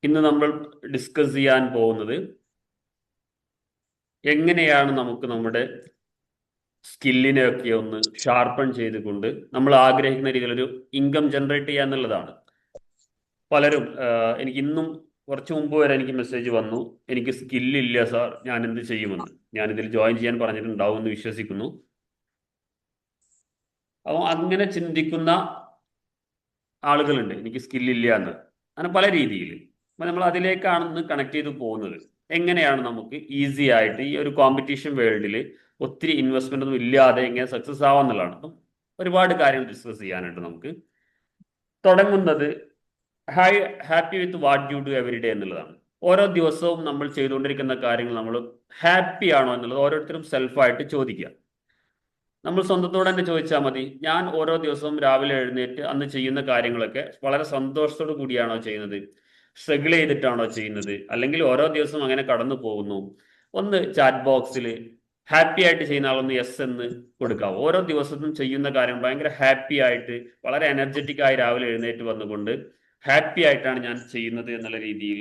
ഇന്ന് നമ്മൾ ഡിസ്കസ് ചെയ്യാൻ പോകുന്നത് എങ്ങനെയാണ് നമുക്ക് നമ്മുടെ സ്കില്ലിനെയൊക്കെ ഒന്ന് ഷാർപ്പൺ ചെയ്തുകൊണ്ട് നമ്മൾ ആഗ്രഹിക്കുന്ന രീതിയിലൊരു ഇൻകം ജനറേറ്റ് ചെയ്യുക എന്നുള്ളതാണ്. പലരും എനിക്ക് ഇന്നും കുറച്ച് മുമ്പ് വരെ എനിക്ക് മെസ്സേജ് വന്നു, എനിക്ക് സ്കില്ലില്ല സാർ, ഞാൻ എന്ത് ചെയ്യുമെന്ന്. ഞാൻ ഇതിൽ ജോയിൻ ചെയ്യാൻ പറഞ്ഞിട്ടുണ്ടാവും എന്ന് വിശ്വസിക്കുന്നു. അപ്പോൾ അങ്ങനെ ചിന്തിക്കുന്ന ആളുകളുണ്ട്, എനിക്ക് സ്കില്ലില്ല എന്ന്. അങ്ങനെ പല രീതിയിൽ. അപ്പം നമ്മൾ അതിലേക്കാണ് ഇന്ന് കണക്ട് ചെയ്ത് പോകുന്നത്. എങ്ങനെയാണ് നമുക്ക് ഈസി ആയിട്ട് ഈ ഒരു കോമ്പറ്റീഷൻ വേൾഡിൽ ഒത്തിരി ഇൻവെസ്റ്റ്മെന്റ് ഒന്നും ഇല്ലാതെ എങ്ങനെ സക്സസ് ആവാന്നുള്ളതാണ്. അപ്പം ഒരുപാട് കാര്യങ്ങൾ ഡിസ്കസ് ചെയ്യാനുണ്ട്. നമുക്ക് തുടങ്ങുന്നത് happy with what you do every day എന്നുള്ളതാണ്. ഓരോ ദിവസവും നമ്മൾ ചെയ്തുകൊണ്ടിരിക്കുന്ന കാര്യങ്ങൾ നമ്മൾ ഹാപ്പി ആണോ എന്നുള്ളത് ഓരോരുത്തരും സെൽഫായിട്ട് ചോദിക്കുക. നമ്മൾ സ്വന്തത്തോടെ തന്നെ ചോദിച്ചാൽ മതി, ഞാൻ ഓരോ ദിവസവും രാവിലെ എഴുന്നേറ്റ് അന്ന് ചെയ്യുന്ന കാര്യങ്ങളൊക്കെ വളരെ സന്തോഷത്തോടു കൂടിയാണോ ചെയ്യുന്നത്, സ്ട്രഗിൾ ചെയ്തിട്ടാണോ ചെയ്യുന്നത്, അല്ലെങ്കിൽ ഓരോ ദിവസവും അങ്ങനെ കടന്നു പോകുന്നു? ഒന്ന് ചാറ്റ് ബോക്സിൽ ഹാപ്പി ആയിട്ട് ചെയ്യുന്ന ആളൊന്ന് യെസ് എന്ന് കൊടുക്കാവോ? ഓരോ ദിവസവും ചെയ്യുന്ന കാര്യം ഭയങ്കര ഹാപ്പി ആയിട്ട് വളരെ എനർജറ്റിക് ആയി രാവിലെ എഴുന്നേറ്റ് വന്നുകൊണ്ട് ഹാപ്പി ആയിട്ടാണ് ഞാൻ ചെയ്യുന്നത് എന്നുള്ള രീതിയിൽ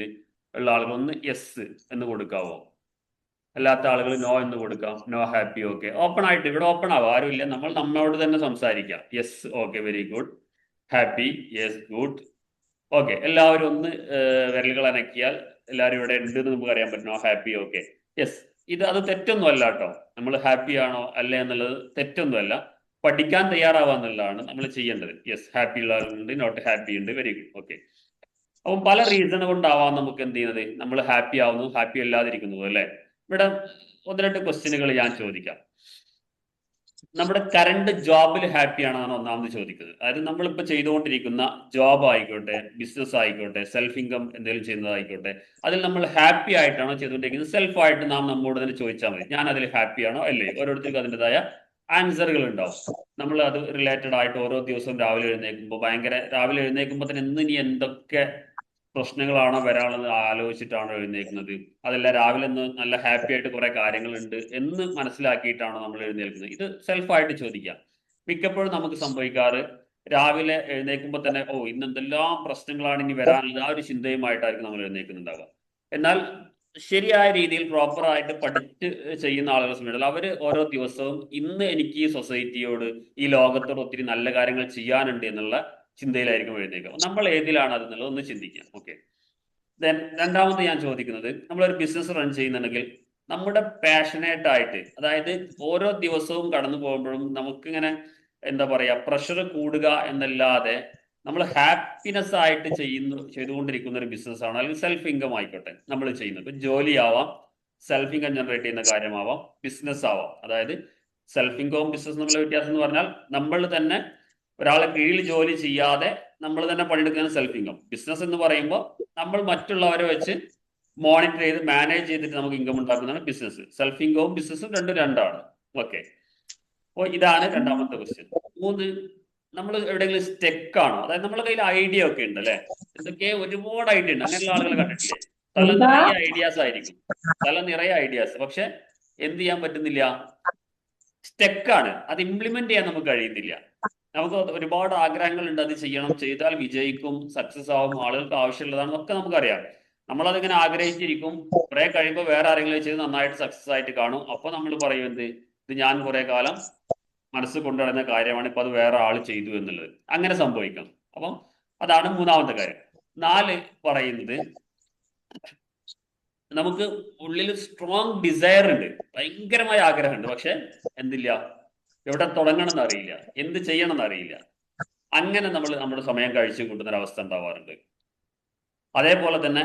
ഉള്ള ആളുകൾ ഒന്ന് യെസ് എന്ന് കൊടുക്കാവോ? അല്ലാത്ത ആളുകൾ നോ എന്ന് കൊടുക്കാം. No happy, okay. ഓപ്പൺ ആയിട്ട് ഇവിടെ ഓപ്പൺ ആവും, ആരുമില്ല, നമ്മൾ നമ്മളോട് തന്നെ സംസാരിക്കാം. Yes, okay, very good. Happy, yes, good, okay. എല്ലാവരും ഒന്ന് വിരലുകൾ അനക്കിയാൽ എല്ലാവരും ഇവിടെ ഉണ്ട് എന്ന് നമുക്ക് അറിയാൻ പറ്റും. No happy, okay, yes. അത് തെറ്റൊന്നും അല്ല കേട്ടോ. നമ്മൾ ഹാപ്പി ആണോ അല്ലേ എന്നുള്ളത് തെറ്റൊന്നുമല്ല. പഠിക്കാൻ തയ്യാറാവാന്നുള്ളതാണ് നമ്മൾ ചെയ്യേണ്ടത്. യെസ്, ഹാപ്പി ഉള്ളവരുണ്ട്, നോട്ട് ഹാപ്പി ഉണ്ട്, വെരി ഗുഡ്, ഓക്കെ. അപ്പം പല റീസൺ കൊണ്ടാവാം നമുക്ക് എന്ത് ചെയ്യുന്നത്, നമ്മൾ ഹാപ്പി ആവുന്നു, ഹാപ്പി അല്ലാതിരിക്കുന്നത് അല്ലേ. ഇവിടെ ഒന്ന് രണ്ട് ക്വസ്റ്റ്യനുകൾ ഞാൻ ചോദിക്കാം. നമ്മുടെ കറണ്ട് ജോബിൽ ഹാപ്പി ആണെന്നാണ് ഒന്നാമത് ചോദിക്കുന്നത്. അതായത് നമ്മളിപ്പോൾ ചെയ്തുകൊണ്ടിരിക്കുന്ന ജോബ് ആയിക്കോട്ടെ, ബിസിനസ് ആയിക്കോട്ടെ, സെൽഫ് ഇൻകം എന്തെങ്കിലും ചെയ്യുന്നതായിക്കോട്ടെ, അതിൽ നമ്മൾ ഹാപ്പി ആയിട്ടാണോ ചെയ്തുകൊണ്ടിരിക്കുന്നത്? സെൽഫായിട്ട് നാം നമ്മോട് തന്നെ ചോദിച്ചാൽ മതി, ഞാൻ അതിൽ ഹാപ്പി ആണോ അല്ലേ. ഓരോരുത്തർക്കും അതിൻ്റെതായ ആൻസറുകൾ ഉണ്ടാവും. നമ്മൾ അത് റിലേറ്റഡ് ആയിട്ട് ഓരോ ദിവസവും രാവിലെ എഴുന്നേൽക്കുമ്പോൾ രാവിലെ എഴുന്നേൽക്കുമ്പോൾ തന്നെ ഇനി എന്തൊക്കെ പ്രശ്നങ്ങളാണോ വരാനുള്ളത് ആലോചിച്ചിട്ടാണോ എഴുന്നേൽക്കുന്നത്, അതല്ല രാവിലെ ഒന്ന് നല്ല ഹാപ്പി ആയിട്ട് കുറെ കാര്യങ്ങളുണ്ട് എന്ന് മനസ്സിലാക്കിയിട്ടാണോ നമ്മൾ എഴുന്നേൽക്കുന്നത്? ഇത് സെൽഫായിട്ട് ചോദിക്കാം. മിക്കപ്പോഴും നമുക്ക് സംഭവിക്കാറ്, രാവിലെ എഴുന്നേൽക്കുമ്പോൾ തന്നെ ഇന്ന് എന്തെല്ലാം പ്രശ്നങ്ങളാണ് ഇനി വരാനുള്ളത്, ആ ഒരു ചിന്തയുമായിട്ടായിരിക്കും നമ്മൾ എഴുന്നേൽക്കുന്നുണ്ടാവുക. എന്നാൽ ശരിയായ രീതിയിൽ പ്രോപ്പറായിട്ട് പഠിച്ച് ചെയ്യുന്ന ആളുകളെ സംബന്ധിച്ചാൽ അവർ ഓരോ ദിവസവും ഇന്ന് എനിക്ക് ഈ സൊസൈറ്റിയോട്, ഈ ലോകത്തോട് ഒത്തിരി നല്ല കാര്യങ്ങൾ ചെയ്യാനുണ്ട് എന്നുള്ള ചിന്തയിലായിരിക്കും എഴുന്നേൽക്കുക. നമ്മൾ ഏതിലാണ് അതെന്നുള്ളത് ഒന്ന് ചിന്തിക്കാം. ഓക്കെ. ദെൻ രണ്ടാമത് ഞാൻ ചോദിക്കുന്നത്, നമ്മളൊരു ബിസിനസ് റൺ ചെയ്യുന്നുണ്ടെങ്കിൽ നമ്മുടെ പാഷനേറ്റ് ആയിട്ട്, അതായത് ഓരോ ദിവസവും കടന്നു പോകുമ്പോഴും നമുക്കിങ്ങനെ എന്താ പറയാ പ്രഷർ കൂടുക എന്നല്ലാതെ നമ്മൾ ഹാപ്പിനെസ് ആയിട്ട് ചെയ്തുകൊണ്ടിരിക്കുന്ന ഒരു ബിസിനസ് ആണോ, അല്ലെങ്കിൽ സെൽഫ് ഇൻകം ആയിക്കോട്ടെ നമ്മൾ ചെയ്യുന്നത്. ജോലി ആവാം, സെൽഫ് ഇൻകം ജനറേറ്റ് ചെയ്യുന്ന കാര്യമാവാം, ബിസിനസ് ആവാം. അതായത് സെൽഫ് ഇൻകവും ബിസിനസ് തമ്മിലുള്ള വ്യത്യാസം എന്ന് പറഞ്ഞാൽ നമ്മൾ തന്നെ ഒരാളെ കീഴിൽ ജോലി ചെയ്യാതെ നമ്മൾ തന്നെ പണിയെടുക്കുന്ന സെൽഫ് ഇൻകം. ബിസിനസ് എന്ന് പറയുമ്പോൾ നമ്മൾ മറ്റുള്ളവരെ വെച്ച് മോണിറ്റർ ചെയ്ത് മാനേജ് ചെയ്തിട്ട് നമുക്ക് ഇൻകം ഉണ്ടാക്കുന്നതാണ് ബിസിനസ്. സെൽഫ് ഇൻകവും ബിസിനസ്സും രണ്ടാണ്. ഓക്കെ. അപ്പോൾ ഇതാണ് രണ്ടാമത്തെ ക്വസ്റ്റ്യൻ. മൂന്ന്, നമ്മൾ എവിടെയെങ്കിലും സ്റ്റെക്ക് ആണോ? അതായത് നമ്മുടെ കയ്യിൽ ഐഡിയ ഒക്കെ ഉണ്ട് അല്ലെ, എന്തൊക്കെ ഒരുപാട് ഐഡിയ ഉണ്ട്. അങ്ങനെയുള്ള ആളുകളെ കണ്ടിട്ടില്ലേ? തല നിറയെ ഐഡിയാസ് ആയിരിക്കും, തല നിറയെ ഐഡിയാസ്, പക്ഷെ എന്ത് ചെയ്യാൻ പറ്റുന്നില്ല, സ്റ്റെക്കാണ്. അത് ഇംപ്ലിമെന്റ് ചെയ്യാൻ നമുക്ക് കഴിയുന്നില്ല. നമുക്ക് ഒരുപാട് ആഗ്രഹങ്ങളുണ്ട്, അത് ചെയ്യണം, ചെയ്താൽ വിജയിക്കും, സക്സസ് ആവും, ആളുകൾക്ക് ആവശ്യമുള്ളതാണെന്നൊക്കെ നമുക്കറിയാം. നമ്മളതിങ്ങനെ ആഗ്രഹിച്ചിരിക്കും. കുറെ കഴിയുമ്പോൾ വേറെ ആരെങ്കിലും ചെയ്ത് നന്നായിട്ട് സക്സസ് ആയിട്ട് കാണും. അപ്പൊ നമ്മൾ പറയും, ഇത് ഞാൻ കുറെ കാലം മനസ്സ് കൊണ്ടുനടന്ന കാര്യമാണ്, ഇപ്പൊ അത് വേറെ ആൾ ചെയ്തു എന്നുള്ളത്. അങ്ങനെ സംഭവിക്കണം. അപ്പം അതാണ് മൂന്നാമത്തെ കാര്യം. 4 പറയുന്നത്, നമുക്ക് ഉള്ളിൽ സ്ട്രോങ് ഡിസയർ ഉണ്ട്, ഭയങ്കരമായ ആഗ്രഹമുണ്ട്, പക്ഷെ എന്തില്ല, എവിടെ തുടങ്ങണം എന്നറിയില്ല, എന്ത് ചെയ്യണം എന്നറിയില്ല. അങ്ങനെ നമ്മൾ നമ്മുടെ സമയം കഴിച്ചു കൂട്ടുന്ന ഒരു അവസ്ഥ ഉണ്ടാവാറുണ്ട്. അതേപോലെ തന്നെ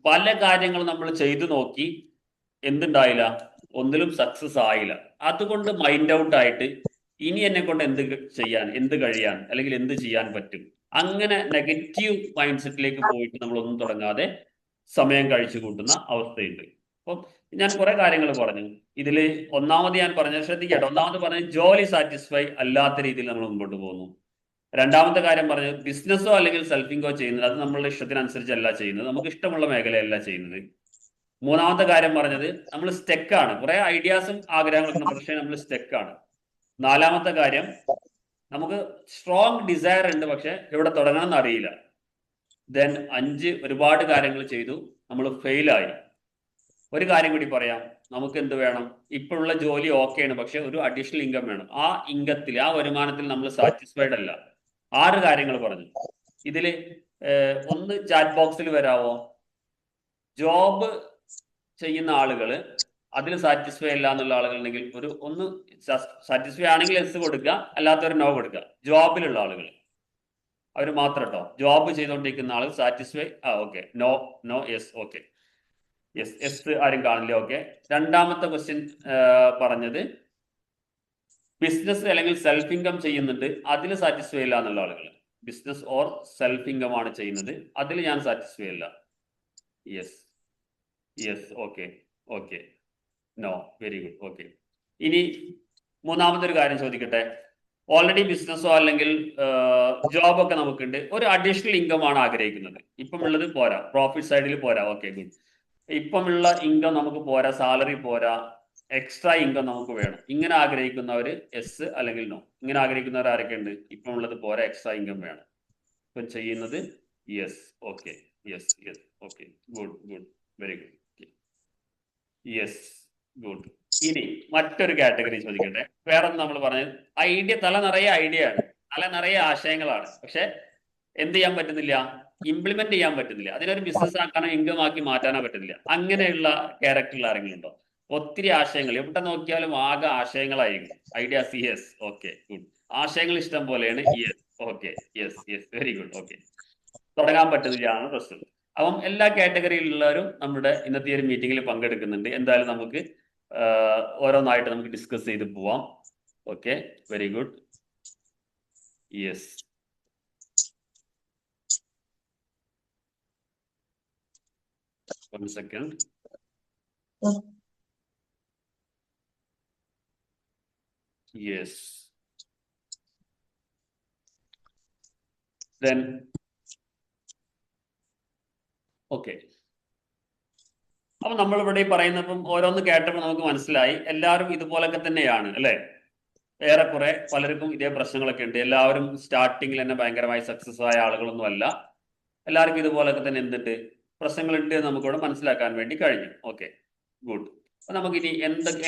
പല കാര്യങ്ങളും നമ്മൾ ചെയ്തു നോക്കി, എന്തുണ്ടായില്ല, ഒന്നിലും സക്സസ് ആയില്ല. അതുകൊണ്ട് മൈൻഡ് ഔട്ട് ആയിട്ട് ഇനി എന്നെ കൊണ്ട് എന്ത് കഴിയാൻ, അല്ലെങ്കിൽ എന്ത് ചെയ്യാൻ പറ്റും, അങ്ങനെ നെഗറ്റീവ് മൈൻഡ് സെറ്റിലേക്ക് പോയിട്ട് നമ്മളൊന്നും തുടങ്ങാതെ സമയം കഴിച്ചു കൂട്ടുന്ന അവസ്ഥയുണ്ട്. അപ്പം ഞാൻ കുറെ കാര്യങ്ങൾ പറഞ്ഞു. ഇതിൽ ഒന്നാമത് ഞാൻ പറഞ്ഞത് ശ്രദ്ധിക്കട്ടെ. ഒന്നാമത് പറഞ്ഞത് ജോലി സാറ്റിസ്ഫൈ അല്ലാത്ത രീതിയിൽ നമ്മൾ മുമ്പോട്ട് പോകുന്നു. രണ്ടാമത്തെ കാര്യം പറഞ്ഞത് ബിസിനസ്സോ അല്ലെങ്കിൽ സെൽഫ് ഇൻകോ ചെയ്യുന്നത്, അത് നമ്മളുടെ ഇഷ്ടത്തിനനുസരിച്ചല്ല ചെയ്യുന്നത്, നമുക്ക് ഇഷ്ടമുള്ള മേഖലയല്ല ചെയ്യുന്നത്. മൂന്നാമത്തെ കാര്യം പറഞ്ഞത്, നമ്മൾ സ്റ്റെക്കാണ്, കുറെ ഐഡിയാസും ആഗ്രഹങ്ങളൊക്കെ ഉണ്ട്, പക്ഷേ നമ്മൾ സ്റ്റെക്കാണ്. നാലാമത്തെ കാര്യം, നമുക്ക് സ്ട്രോങ് ഡിസയർ ഉണ്ട്, പക്ഷെ എവിടെ തുടങ്ങണം എന്ന് അറിയില്ല. ദെൻ 5 ഒരുപാട് കാര്യങ്ങൾ ചെയ്തു, നമ്മൾ ഫെയിലായി. ഒരു കാര്യം കൂടി പറയാം, നമുക്ക് എന്ത് വേണം? ഇപ്പോഴുള്ള ജോലി ഓക്കെയാണ്, പക്ഷെ ഒരു അഡീഷണൽ ഇൻകം വേണം. ആ ഇൻകത്തിൽ, ആ വരുമാനത്തിൽ നമ്മൾ സാറ്റിസ്ഫൈഡ് അല്ല. 6 കാര്യങ്ങൾ പറഞ്ഞു. ഇതില് ഒന്ന് ചാറ്റ് ബോക്സിൽ വരാവോ? ജോബ് ചെയ്യുന്ന ആളുകൾ അതിൽ സാറ്റിസ്ഫൈ അല്ല എന്നുള്ള ആളുകൾ ഉണ്ടെങ്കിൽ ഒന്ന് സാറ്റിസ്ഫൈ ആണെങ്കിൽ എസ് കൊടുക്കുക, അല്ലാത്തവർ നോ കൊടുക്കുക. ജോബിലുള്ള ആളുകൾ അവർ മാത്രം കേട്ടോ. ജോബ് ചെയ്തുകൊണ്ടിരിക്കുന്ന ആൾ satisfy, okay, no, no, yes, okay, yes, yes ആരും കാണില്ല, ഓക്കെ. രണ്ടാമത്തെ ക്വസ്റ്റ്യൻ പറഞ്ഞത് ബിസിനസ് അല്ലെങ്കിൽ സെൽഫ് ഇൻകം ചെയ്യുന്നുണ്ട്, അതിൽ സാറ്റിസ്ഫൈ ഇല്ല എന്നുള്ള ആളുകൾ. ബിസിനസ് ഓർ സെൽഫ് ഇൻകം ആണ് ചെയ്യുന്നത്, അതിൽ ഞാൻ സാറ്റിസ്ഫൈ അല്ല. Yes, yes, okay, okay, no, very good, okay. ഇനി മൂന്നാമത്തെ ഒരു കാര്യം ചോദിക്കട്ടെ. ഓൾറെഡി ബിസിനസ്സോ അല്ലെങ്കിൽ ജോബൊക്കെ നമുക്കുണ്ട്, ഒരു അഡീഷണൽ ഇൻകം ആണ് ആഗ്രഹിക്കുന്നത്. ഇപ്പം ഉള്ളത് പോരാ, പ്രോഫിറ്റ് സൈഡിൽ പോരാ, ഓക്കെ, ഗുഡ്. ഇപ്പമുള്ള ഇൻകം നമുക്ക് പോരാ, സാലറി പോരാ, എക്സ്ട്രാ ഇൻകം നമുക്ക് വേണം. ഇങ്ങനെ ആഗ്രഹിക്കുന്നവർ എസ് അല്ലെങ്കിൽ നോ. ഇങ്ങനെ ആഗ്രഹിക്കുന്നവർ ആരൊക്കെ ഉണ്ട്? ഇപ്പം ഉള്ളത് പോരാ, എക്സ്ട്രാ ഇൻകം വേണം. ഇപ്പം ചെയ്യുന്നത് yes, okay, yes, yes, okay, good, good, very good, yes, good. ഇനി മറ്റൊരു കാറ്റഗറി ചോദിക്കട്ടെ. വേറെ നമ്മൾ പറഞ്ഞത് ഐഡിയ, തല നിറയെ ഐഡിയ ആണ്, തല നിറയെ ആശയങ്ങളാണ്, പക്ഷെ എന്ത് ചെയ്യാൻ പറ്റുന്നില്ല? ഇംപ്ലിമെന്റ് ചെയ്യാൻ പറ്റുന്നില്ല. അതിനൊരു ബിസിനസ് ആക്കാനോ ഇൻകം ആക്കി മാറ്റാനോ പറ്റുന്നില്ല. അങ്ങനെയുള്ള ക്യാരക്ടറിൽ ആരെങ്കിലും ഉണ്ടോ? ഒത്തിരി ആശയങ്ങൾ, എവിടെ നോക്കിയാലും ആകെ ആശയങ്ങളായിരിക്കും. Ideas, yes, okay, good. ആശയങ്ങൾ ഇഷ്ടം പോലെയാണ്, yes, okay, yes, yes, very good, okay. തുടങ്ങാൻ പറ്റുന്നില്ല ആണ് പ്രശ്നം. അപ്പം എല്ലാ കാറ്റഗറിയിലുള്ളവരും നമ്മുടെ ഇന്നത്തെ ഒരു മീറ്റിംഗിൽ പങ്കെടുക്കുന്നുണ്ട്. എന്തായാലും നമുക്ക് ഓരോന്നായിട്ട് നമുക്ക് ഡിസ്കസ് ചെയ്ത് പോവാം. Okay, very good, yes. One second. Yes. Then, okay. അപ്പൊ നമ്മളിവിടെ പറയുന്നപ്പം ഓരോന്ന് കേട്ടപ്പോൾ നമുക്ക് മനസ്സിലായി എല്ലാവരും ഇതുപോലൊക്കെ തന്നെയാണ് അല്ലെ? ഏറെക്കുറെ പലർക്കും ഇതേ പ്രശ്നങ്ങളൊക്കെ ഉണ്ട്. എല്ലാവരും സ്റ്റാർട്ടിങ്ങിൽ തന്നെ ഭയങ്കരമായി സക്സസ് ആയ ആളുകളൊന്നും അല്ല. എല്ലാവർക്കും ഇതുപോലൊക്കെ തന്നെ എന്തുണ്ട്, പ്രശ്നങ്ങളുണ്ട് എന്ന് നമുക്കിവിടെ മനസ്സിലാക്കാൻ വേണ്ടി കഴിഞ്ഞു. Okay, good. അപ്പൊ നമുക്ക് ഇനി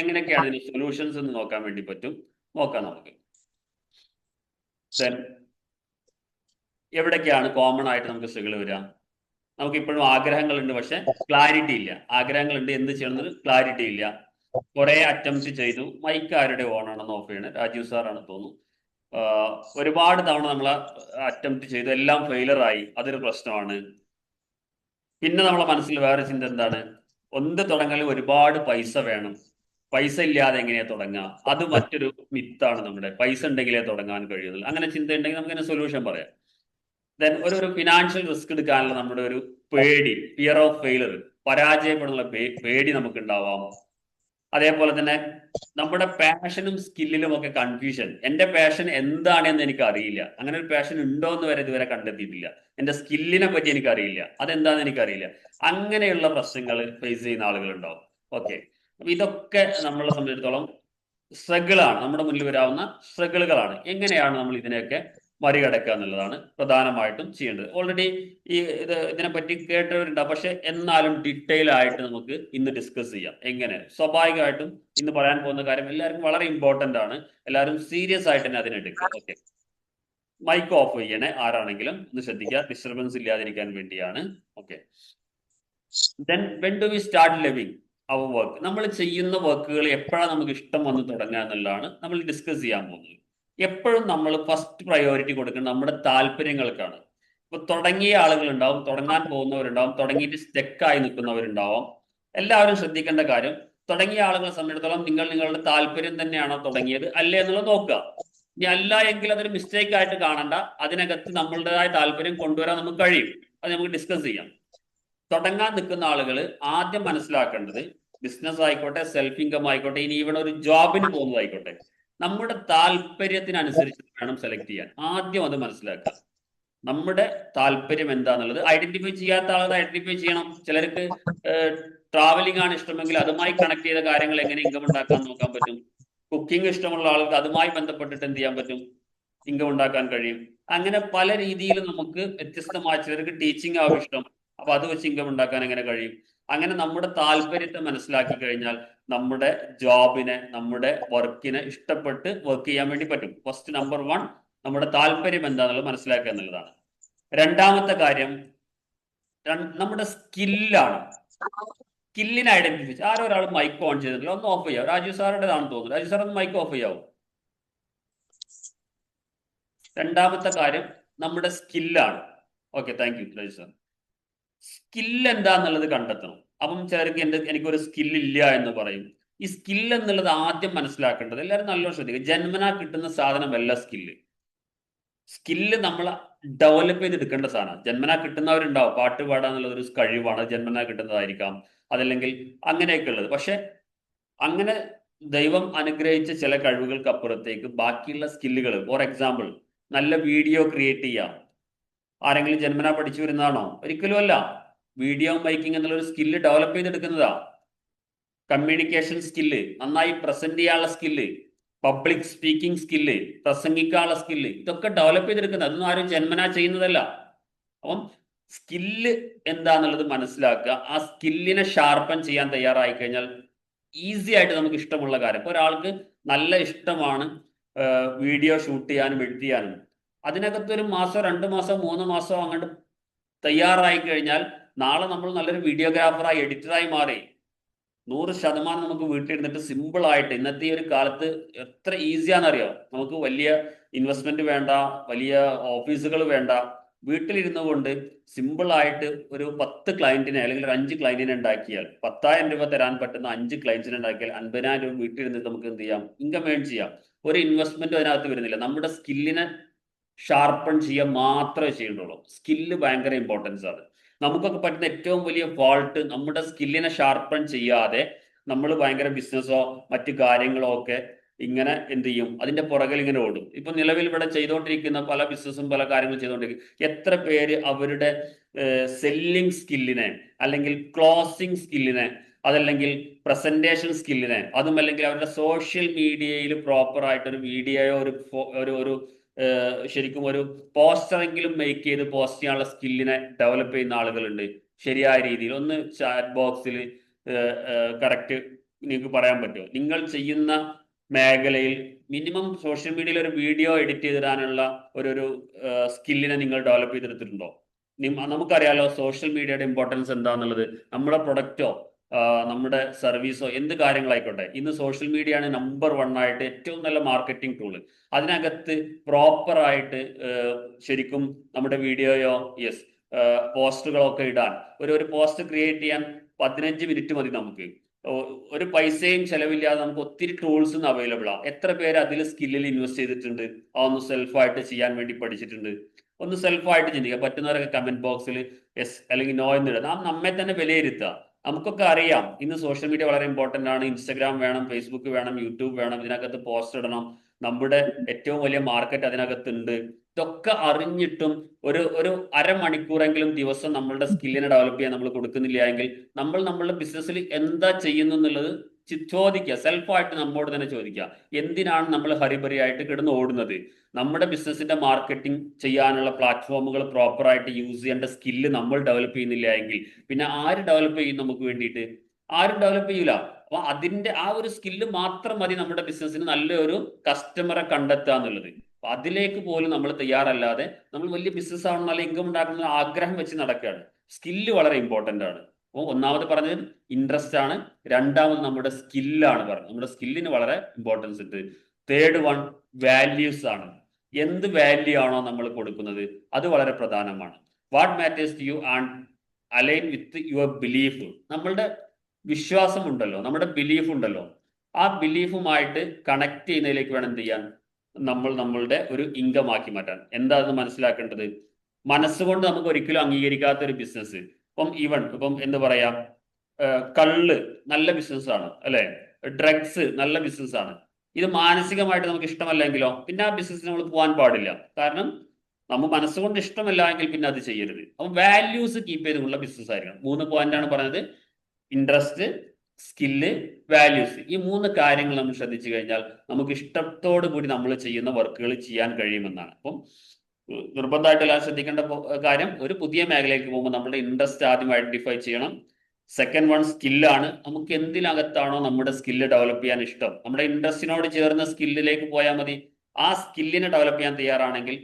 എങ്ങനെയൊക്കെയാണ് ഇതിന് സൊല്യൂഷൻസ് എന്ന് നോക്കാൻ വേണ്ടി പറ്റും. നോക്കാം നമുക്ക്. എവിടൊക്കെയാണ് കോമൺ ആയിട്ട് നമുക്ക് സ്ട്രഗിൾ വരിക? നമുക്ക് ഇപ്പോഴും ആഗ്രഹങ്ങളുണ്ട്, പക്ഷെ ക്ലാരിറ്റി ഇല്ല. ആഗ്രഹങ്ങളുണ്ട്, എന്ത് ചെയ്യണമെന്ന് ക്ലാരിറ്റി ഇല്ല. കുറെ അറ്റംപ്റ്റ് ചെയ്തു. മൈക്ക് ആരുടെ ഓണാണെന്ന് ഓഫ് ചെയ്യണേ? രാജീവ് സാറാണ് തോന്നുന്നു. ഒരുപാട് തവണ നമ്മൾ അറ്റംപ്റ്റ് ചെയ്തു, എല്ലാം ഫെയിലർ ആയി. അതൊരു പ്രശ്നമാണ്. പിന്നെ നമ്മളെ മനസ്സിൽ വേറെ ചിന്ത എന്താണ്? എന്ത് തുടങ്ങാനും ഒരുപാട് പൈസ വേണം. പൈസ ഇല്ലാതെ എങ്ങനെയാ തുടങ്ങുക? അത് മറ്റൊരു മിത്താണ്. നമ്മുടെ പൈസ ഉണ്ടെങ്കിലേ തുടങ്ങാൻ കഴിയുള്ളൂ. അങ്ങനെ ചിന്ത ഉണ്ടെങ്കിൽ നമുക്ക് അതിന് സൊല്യൂഷൻ പറയാം. ദെൻ ഒരു ഫിനാൻഷ്യൽ റിസ്ക് എടുക്കാനുള്ള നമ്മുടെ ഒരു പേടി, ഫിയർ ഓഫ് ഫെയിലർ, പരാജയപ്പെടുന്ന പേടി നമുക്ക് ഉണ്ടാവാം. അതേപോലെ തന്നെ നമ്മുടെ പാഷനും സ്കില്ലിലും ഒക്കെ കൺഫ്യൂഷൻ. എന്റെ പാഷൻ എന്താണെന്ന് എനിക്ക് അറിയില്ല. അങ്ങനെ ഒരു പാഷൻ ഉണ്ടോ എന്ന് വരെ ഇതുവരെ കണ്ടെത്തിയിട്ടില്ല. എന്റെ സ്കില്ലിനെ പറ്റി എനിക്ക് അറിയില്ല, അതെന്താണെന്ന് എനിക്കറിയില്ല. അങ്ങനെയുള്ള പ്രശ്നങ്ങൾ ഫേസ് ചെയ്യുന്ന ആളുകളുണ്ടാവും. ഓക്കെ, അപ്പൊ ഇതൊക്കെ നമ്മളെ സംബന്ധിച്ചിടത്തോളം സ്ട്രഗിളാണ്, നമ്മുടെ മുന്നിൽ വരാവുന്ന സ്ട്രഗിളുകളാണ്. എങ്ങനെയാണ് നമ്മൾ ഇതിനെയൊക്കെ മറികടക്കുക എന്നുള്ളതാണ് പ്രധാനമായിട്ടും ചെയ്യേണ്ടത്. ഓൾറെഡി ഇതിനെപ്പറ്റി കേട്ടവരുണ്ടാവും, പക്ഷെ എന്നാലും ഡീറ്റെയിൽ ആയിട്ട് നമുക്ക് ഇന്ന് ഡിസ്കസ് ചെയ്യാം. എങ്ങനെ? സ്വാഭാവികമായിട്ടും ഇന്ന് പറയാൻ പോകുന്ന കാര്യം എല്ലാവർക്കും വളരെ ഇമ്പോർട്ടന്റ് ആണ്. എല്ലാവരും സീരിയസ് ആയിട്ട് തന്നെ അതിനെടുക്കുക. ഓക്കെ, മൈക്ക് ഓഫ് ചെയ്യണേ ആരാണെങ്കിലും, ഒന്ന് ശ്രദ്ധിക്കുക, ഡിസ്റ്റർബൻസ് ഇല്ലാതിരിക്കാൻ വേണ്ടിയാണ്. Okay, then when do we start living our work? നമ്മൾ ചെയ്യുന്ന വർക്കുകൾ എപ്പോഴാണ് നമുക്ക് ഇഷ്ടം വന്ന് തുടങ്ങുക എന്നുള്ളതാണ് നമ്മൾ ഡിസ്കസ് ചെയ്യാൻ പോകുന്നത്. എപ്പോഴും നമ്മൾ ഫസ്റ്റ് പ്രയോറിറ്റി കൊടുക്കുന്നത് നമ്മുടെ താല്പര്യങ്ങൾക്കാണ്. ഇപ്പൊ തുടങ്ങിയ ആളുകളുണ്ടാവും, തുടങ്ങാൻ പോകുന്നവരുണ്ടാവും, തുടങ്ങിയിട്ട് സ്റ്റെക്കായി നിൽക്കുന്നവരുണ്ടാവും. എല്ലാവരും ശ്രദ്ധിക്കേണ്ട കാര്യം, തുടങ്ങിയ ആളുകളെ സംബന്ധിച്ചിടത്തോളം നിങ്ങൾ നിങ്ങളുടെ താല്പര്യം തന്നെയാണോ തുടങ്ങിയത് അല്ലേ എന്നുള്ളത് നോക്കുക. ഇനി അല്ല എങ്കിൽ അതൊരു മിസ്റ്റേക്ക് ആയിട്ട് കാണണ്ട. അതിനകത്ത് നമ്മളുടേതായ താല്പര്യം കൊണ്ടുവരാൻ നമുക്ക് കഴിയും. അത് നമുക്ക് ഡിസ്കസ് ചെയ്യാം. തുടങ്ങാൻ നിൽക്കുന്ന ആളുകൾ ആദ്യം മനസ്സിലാക്കേണ്ടത്, ബിസിനസ് ആയിക്കോട്ടെ, സെൽഫ് ഇൻകം ആയിക്കോട്ടെ, ഇനി ഇവിടെ ഒരു ജോബിന് പോകുന്നതായിക്കോട്ടെ, നമ്മുടെ താല്പര്യത്തിനനുസരിച്ച് വേണം സെലക്ട് ചെയ്യാൻ. ആദ്യം അത് മനസ്സിലാക്കുക. നമ്മുടെ താല്പര്യം എന്താന്നുള്ളത് ഐഡന്റിഫൈ ചെയ്യാത്ത ആളുകൾ ഐഡന്റിഫൈ ചെയ്യണം. ചിലർക്ക് ട്രാവലിംഗ് ആണ് ഇഷ്ടമെങ്കിൽ അതുമായി കണക്ട് ചെയ്ത കാര്യങ്ങൾ എങ്ങനെ ഇൻകം ഉണ്ടാക്കാൻ നോക്കാൻ പറ്റും. കുക്കിംഗ് ഇഷ്ടമുള്ള ആൾക്ക് അതുമായി ബന്ധപ്പെട്ടിട്ട് എന്ത് ചെയ്യാൻ പറ്റും? ഇൻകം ഉണ്ടാക്കാൻ കഴിയും. അങ്ങനെ പല രീതിയിൽ നമുക്ക് വ്യത്യസ്തമായ, ചിലർക്ക് ടീച്ചിങ് ആവശ്യം, അപ്പൊ അത് വെച്ച് ഇൻകം ഉണ്ടാക്കാൻ എങ്ങനെ കഴിയും. അങ്ങനെ നമ്മുടെ താല്പര്യത്തെ മനസ്സിലാക്കി കഴിഞ്ഞാൽ നമ്മുടെ ജോബിനെ, നമ്മുടെ വർക്കിനെ ഇഷ്ടപ്പെട്ട് വർക്ക് ചെയ്യാൻ വേണ്ടി പറ്റും. ഫസ്റ്റ് നമ്പർ 1 നമ്മുടെ താല്പര്യം എന്താണെന്നുള്ളത് മനസ്സിലാക്കുക എന്നുള്ളതാണ്. രണ്ടാമത്തെ കാര്യം നമ്മുടെ സ്കില്ലാണ്. സ്കില്ലിനെ ഐഡന്റിഫിച്ച്, ആരോ ഒരാൾ മൈക്ക് ഓൺ ചെയ്തിട്ടില്ല, ഒന്ന് ഓഫ് ചെയ്യാം. രാജു സാറുടേതാണെന്ന് തോന്നുന്നു. രാജു സാർ ഒന്ന് മൈക്ക് ഓഫ് ചെയ്യാവും. രണ്ടാമത്തെ കാര്യം നമ്മുടെ സ്കില്ലാണ്. Okay, thank you Raju sir. Skill എന്താന്നുള്ളത് കണ്ടെത്തണം. അപ്പം ചിലർക്ക് എനിക്കൊരു സ്കില്ലില്ല എന്ന് പറയും. ഈ സ്കിൽ എന്നുള്ളത് ആദ്യം മനസ്സിലാക്കേണ്ടത്, എല്ലാവരും നല്ലോണം ശ്രദ്ധിക്കുക, ജന്മനാ കിട്ടുന്ന സാധനമല്ല സ്കില്ല്. സ്കില്ല് നമ്മൾ ഡെവലപ്പ് ചെയ്തെടുക്കേണ്ട സാധനമാണ്. ജന്മനാ കിട്ടുന്നവരുണ്ടാവും, പാട്ട് പാടാന്നുള്ളത് ഒരു കഴിവാണ്, ജന്മനാ കിട്ടുന്നതായിരിക്കാം, അതല്ലെങ്കിൽ അങ്ങനെയൊക്കെ ഉള്ളത്. പക്ഷെ അങ്ങനെ ദൈവം അനുഗ്രഹിച്ച ചില കഴിവുകൾക്ക് അപ്പുറത്തേക്ക് ബാക്കിയുള്ള സ്കില്ലുകൾ, ഫോർ എക്സാമ്പിൾ നല്ല വീഡിയോ ക്രിയേറ്റ് ചെയ്യാം. ആരെങ്കിലും ജന്മനാ പഠിച്ചു വരുന്നതാണോ? ഒരിക്കലും അല്ല. വീഡിയോ മേക്കിംഗ് എന്നുള്ള ഒരു സ്കില്ല് ഡെവലപ്പ് ചെയ്തെടുക്കുന്നതാ. കമ്മ്യൂണിക്കേഷൻ സ്കില്ല്, നന്നായി പ്രസന്റ് ചെയ്യാനുള്ള സ്കില്ല്, പബ്ലിക് സ്പീക്കിംഗ് സ്കില്ല്, പ്രസംഗിക്കാനുള്ള സ്കില്ല്, ഇതൊക്കെ ഡെവലപ്പ് ചെയ്തെടുക്കുന്നത്. അതൊന്നും ആരും ജന്മനാ ചെയ്യുന്നതല്ല. അപ്പം സ്കില്ല് എന്താന്നുള്ളത് മനസ്സിലാക്കുക. ആ സ്കില്ലിനെ ഷാർപ്പൻ ചെയ്യാൻ തയ്യാറായി കഴിഞ്ഞാൽ ഈസി ആയിട്ട് നമുക്ക് ഇഷ്ടമുള്ള കാര്യം, ഇപ്പൊ ഒരാൾക്ക് നല്ല ഇഷ്ടമാണ് വീഡിയോ ഷൂട്ട് ചെയ്യാനും എഡിറ്റ് ചെയ്യാനും, അതിനകത്ത് ഒരു മാസോ 2 മാസോ 3 മാസോ അങ്ങോട്ട് തയ്യാറായി കഴിഞ്ഞാൽ നാളെ നമ്മൾ നല്ലൊരു വീഡിയോഗ്രാഫറായി, എഡിറ്ററായി മാറി 100% നമുക്ക് വീട്ടിലിരുന്നിട്ട് സിമ്പിൾ ആയിട്ട്, ഇന്നത്തെ ഈ ഒരു കാലത്ത് എത്ര ഈസിയാണെന്നറിയോ. നമുക്ക് വലിയ ഇൻവെസ്റ്റ്മെന്റ് വേണ്ട, വലിയ ഓഫീസുകൾ വേണ്ട, വീട്ടിലിരുന്നു കൊണ്ട് സിമ്പിൾ ആയിട്ട് ഒരു 10 ക്ലയന്റിനെ അല്ലെങ്കിൽ ഒരു 5 ക്ലയന്റിനെ ഉണ്ടാക്കിയാൽ, 10,000 രൂപ തരാൻ പറ്റുന്ന 5 ക്ലയന്റ്സിനെ ഉണ്ടാക്കിയാൽ 50,000 രൂപ വീട്ടിലിരുന്നിട്ട് നമുക്ക് എന്ത് ചെയ്യാം, ഇൻകം ഏൺ ചെയ്യാം. ഒരു ഇൻവെസ്റ്റ്മെന്റ് അതിനകത്ത് വരുന്നില്ല. നമ്മുടെ സ്കില്ലിനെ ഷാർപ്പൺ ചെയ്യുക മാത്രമേ ചെയ്യുന്നുള്ളൂ. സ്കില്ല് ഭയങ്കര ഇമ്പോർട്ടൻസ് ആണ്. നമുക്കൊക്കെ പറ്റുന്ന ഏറ്റവും വലിയ ഫാൾട്ട്, നമ്മുടെ സ്കില്ലിനെ ഷാർപ്പൺ ചെയ്യാതെ നമ്മൾ ഭയങ്കര ബിസിനസ്സോ മറ്റു കാര്യങ്ങളോ ഒക്കെ ഇങ്ങനെ എന്ത് ചെയ്യും, അതിന്റെ പുറകിൽ ഇങ്ങനെ ഓടും. ഇപ്പൊ നിലവിൽ ഇവിടെ ചെയ്തുകൊണ്ടിരിക്കുന്ന പല ബിസിനസ്സും പല കാര്യങ്ങളും ചെയ്തുകൊണ്ടിരിക്കും. എത്ര പേര് അവരുടെ സെല്ലിംഗ് സ്കില്ലിനെ, അല്ലെങ്കിൽ ക്ലോസിംഗ് സ്കില്ലിനെ, അതല്ലെങ്കിൽ പ്രസന്റേഷൻ സ്കില്ലിനെ, അതും അല്ലെങ്കിൽ അവരുടെ സോഷ്യൽ മീഡിയയിൽ പ്രോപ്പർ ആയിട്ട് ഒരു വീഡിയോയോ ഒരു ശരിക്കും ഒരു പോസ്റ്ററെങ്കിലും മേക്ക് ചെയ്ത് പോസ്റ്റ് ചെയ്യാനുള്ള സ്കില്ലിനെ ഡെവലപ്പ് ചെയ്യുന്ന ആളുകളുണ്ട്. ശരിയായ രീതിയിൽ ഒന്ന് ചാറ്റ് ബോക്സിൽ കറക്റ്റ് നിങ്ങൾക്ക് പറയാൻ പറ്റുമോ, നിങ്ങൾ ചെയ്യുന്ന മേഖലയിൽ മിനിമം സോഷ്യൽ മീഡിയയിൽ ഒരു വീഡിയോ എഡിറ്റ് ചെയ്തിടാനുള്ള ഒരു സ്കില്ലിനെ നിങ്ങൾ ഡെവലപ്പ് ചെയ്തെടുത്തിട്ടുണ്ടോ? നമുക്കറിയാലോ സോഷ്യൽ മീഡിയയുടെ ഇമ്പോർട്ടൻസ് എന്താണെന്നുള്ളത്. നമ്മുടെ പ്രൊഡക്റ്റോ നമ്മുടെ സർവീസോ എന്ത് കാര്യങ്ങളായിക്കോട്ടെ, ഇന്ന് സോഷ്യൽ മീഡിയ ആണ് നമ്പർ 1 ആയിട്ട് ഏറ്റവും നല്ല മാർക്കറ്റിംഗ് ടൂള്. അതിനകത്ത് പ്രോപ്പർ ആയിട്ട് ശരിക്കും നമ്മുടെ വീഡിയോയോ പോസ്റ്റുകളൊക്കെ ഇടാൻ, ഒരു പോസ്റ്റ് ക്രിയേറ്റ് ചെയ്യാൻ 15 മിനിറ്റ് മതി നമുക്ക്. ഒരു പൈസയും ചെലവില്ലാതെ നമുക്ക് ഒത്തിരി ടൂൾസ് അവൈലബിൾ ആണ്. എത്ര പേര് അതിൽ സ്കില്ലിൽ ഇൻവെസ്റ്റ് ചെയ്തിട്ടുണ്ട്, അതൊന്ന് സെൽഫായിട്ട് ചെയ്യാൻ വേണ്ടി പഠിച്ചിട്ടുണ്ട്? ഒന്ന് സെൽഫായിട്ട് ചിന്തിക്കുക. പറ്റുന്നവരൊക്കെ കമന്റ് ബോക്സിൽ യെസ് അല്ലെങ്കിൽ നോ എന്നിടുക. നാം നമ്മെ തന്നെ വിലയിരുത്തുക. നമുക്കൊക്കെ അറിയാം ഇന്ന് സോഷ്യൽ മീഡിയ വളരെ ഇമ്പോർട്ടന്റ് ആണ്. ഇൻസ്റ്റഗ്രാം വേണം, ഫേസ്ബുക്ക് വേണം, യൂട്യൂബ് വേണം, ഇതിനകത്ത് പോസ്റ്റ് ഇടണം, നമ്മുടെ ഏറ്റവും വലിയ മാർക്കറ്റ് അതിനകത്തുണ്ട്. ഇതൊക്കെ അറിഞ്ഞിട്ടും ഒരു അരമണിക്കൂറെങ്കിലും ദിവസം നമ്മളുടെ സ്കില്ലിനെ ഡെവലപ്പ് ചെയ്യാൻ നമ്മൾ കൊടുക്കുന്നില്ല എങ്കിൽ നമ്മൾ നമ്മളുടെ ബിസിനസ്സിൽ എന്താ ചെയ്യുന്നു എന്നുള്ളത് ചോദിക്കുക. സെൽഫായിട്ട് നമ്മോട് തന്നെ ചോദിക്കുക, എന്തിനാണ് നമ്മൾ ഹരിബറി ആയിട്ട് കിടന്ന് ഓടുന്നത്? നമ്മുടെ ബിസിനസിന്റെ മാർക്കറ്റിംഗ് ചെയ്യാനുള്ള പ്ലാറ്റ്ഫോമുകൾ പ്രോപ്പറായിട്ട് യൂസ് ചെയ്യേണ്ട സ്കില്ല് നമ്മൾ ഡെവലപ്പ് ചെയ്യുന്നില്ല എങ്കിൽ പിന്നെ ആര് ഡെവലപ്പ് ചെയ്യും നമുക്ക് വേണ്ടിയിട്ട്? ആരും ഡെവലപ്പ് ചെയ്യൂല. അപ്പൊ അതിന്റെ ആ ഒരു സ്കില്ല് മാത്രം മതി നമ്മുടെ ബിസിനസ്സിന് നല്ലൊരു കസ്റ്റമറെ കണ്ടെത്തുക എന്നുള്ളത്. അപ്പൊ അതിലേക്ക് പോലും നമ്മൾ തയ്യാറല്ലാതെ നമ്മൾ വലിയ ബിസിനസ് ആവണം, നല്ല ഇൻകം ഉണ്ടാക്കുന്ന ആഗ്രഹം വെച്ച് നടക്കുകയാണ്. സ്കില്ല് വളരെ ഇമ്പോർട്ടന്റ് ആണ്. അപ്പോൾ ഒന്നാമത് പറഞ്ഞത് ഇൻട്രസ്റ്റ് ആണ്, രണ്ടാമത് നമ്മുടെ സ്കില്ലാണ് പറഞ്ഞത്. നമ്മുടെ സ്കില്ലിന് വളരെ ഇമ്പോർട്ടൻസ് ഉണ്ട്. തേർഡ് വൺ വാല്യൂസ് ആണ്. എന്ത് വാല്യൂ ആണോ നമ്മൾ കൊടുക്കുന്നത് അത് വളരെ പ്രധാനമാണ്. What matters to you and align with your belief. നമ്മളുടെ വിശ്വാസം ഉണ്ടല്ലോ, നമ്മുടെ ബിലീഫ് ഉണ്ടല്ലോ, ആ ബിലീഫുമായിട്ട് കണക്ട് ചെയ്യുന്നതിലേക്ക് വേണം എന്ത് ചെയ്യാൻ, നമ്മളുടെ ഒരു ഇൻകം ആക്കി മാറ്റാൻ. എന്താണെന്ന് മനസ്സിലാക്കേണ്ടത്, മനസ്സുകൊണ്ട് നമുക്ക് ഒരിക്കലും അംഗീകരിക്കാത്ത ഒരു ബിസിനസ്, ഇപ്പം എന്താ പറയാ, കള്ള് നല്ല ബിസിനസ് ആണ് അല്ലെ, ഡ്രഗ്സ് നല്ല ബിസിനസ് ആണ്. ഇത് മാനസികമായിട്ട് നമുക്ക് ഇഷ്ടമല്ലെങ്കിലോ പിന്നെ ആ ബിസിനസ് നമ്മൾ പോകാൻ പാടില്ല. കാരണം നമ്മൾ മനസ്സുകൊണ്ട് ഇഷ്ടമല്ല എങ്കിൽ പിന്നെ അത് ചെയ്യരുത്. അപ്പം വാല്യൂസ് കീപ്പ് ചെയ്തുകൊണ്ടുള്ള ബിസിനസ് ആയിരിക്കണം. 3 പോയിന്റാണ് പറഞ്ഞത്: ഇൻട്രസ്റ്റ്, സ്കില്ല്, വാല്യൂസ്. ഈ 3 കാര്യങ്ങൾ നമ്മൾ ശ്രദ്ധിച്ചു കഴിഞ്ഞാൽ നമുക്ക് ഇഷ്ടത്തോടു കൂടി നമ്മൾ ചെയ്യുന്ന വർക്കുകൾ ചെയ്യാൻ കഴിയുമെന്നാണ്. അപ്പം നിർബന്ധമായിട്ട് എല്ലാം ശ്രദ്ധിക്കേണ്ട കാര്യം, ഒരു പുതിയ മേഖലയിലേക്ക് പോകുമ്പോൾ നമ്മുടെ ഇൻട്രസ്റ്റ് ആദ്യം ഐഡന്റിഫൈ ചെയ്യണം. സെക്കൻഡ് വൺ സ്കില്ലാണ്. നമുക്ക് എന്തിനകത്താണോ നമ്മുടെ സ്കില്ല് ഡെവലപ്പ് ചെയ്യാൻ ഇഷ്ടം, നമ്മുടെ ഇൻട്രസ്റ്റിനോട് ചേർന്ന സ്കില്ലിലേക്ക് പോയാൽ മതി. ആ സ്കില്ലിനെ ഡെവലപ്പ് ചെയ്യാൻ തയ്യാറാണെങ്കിൽ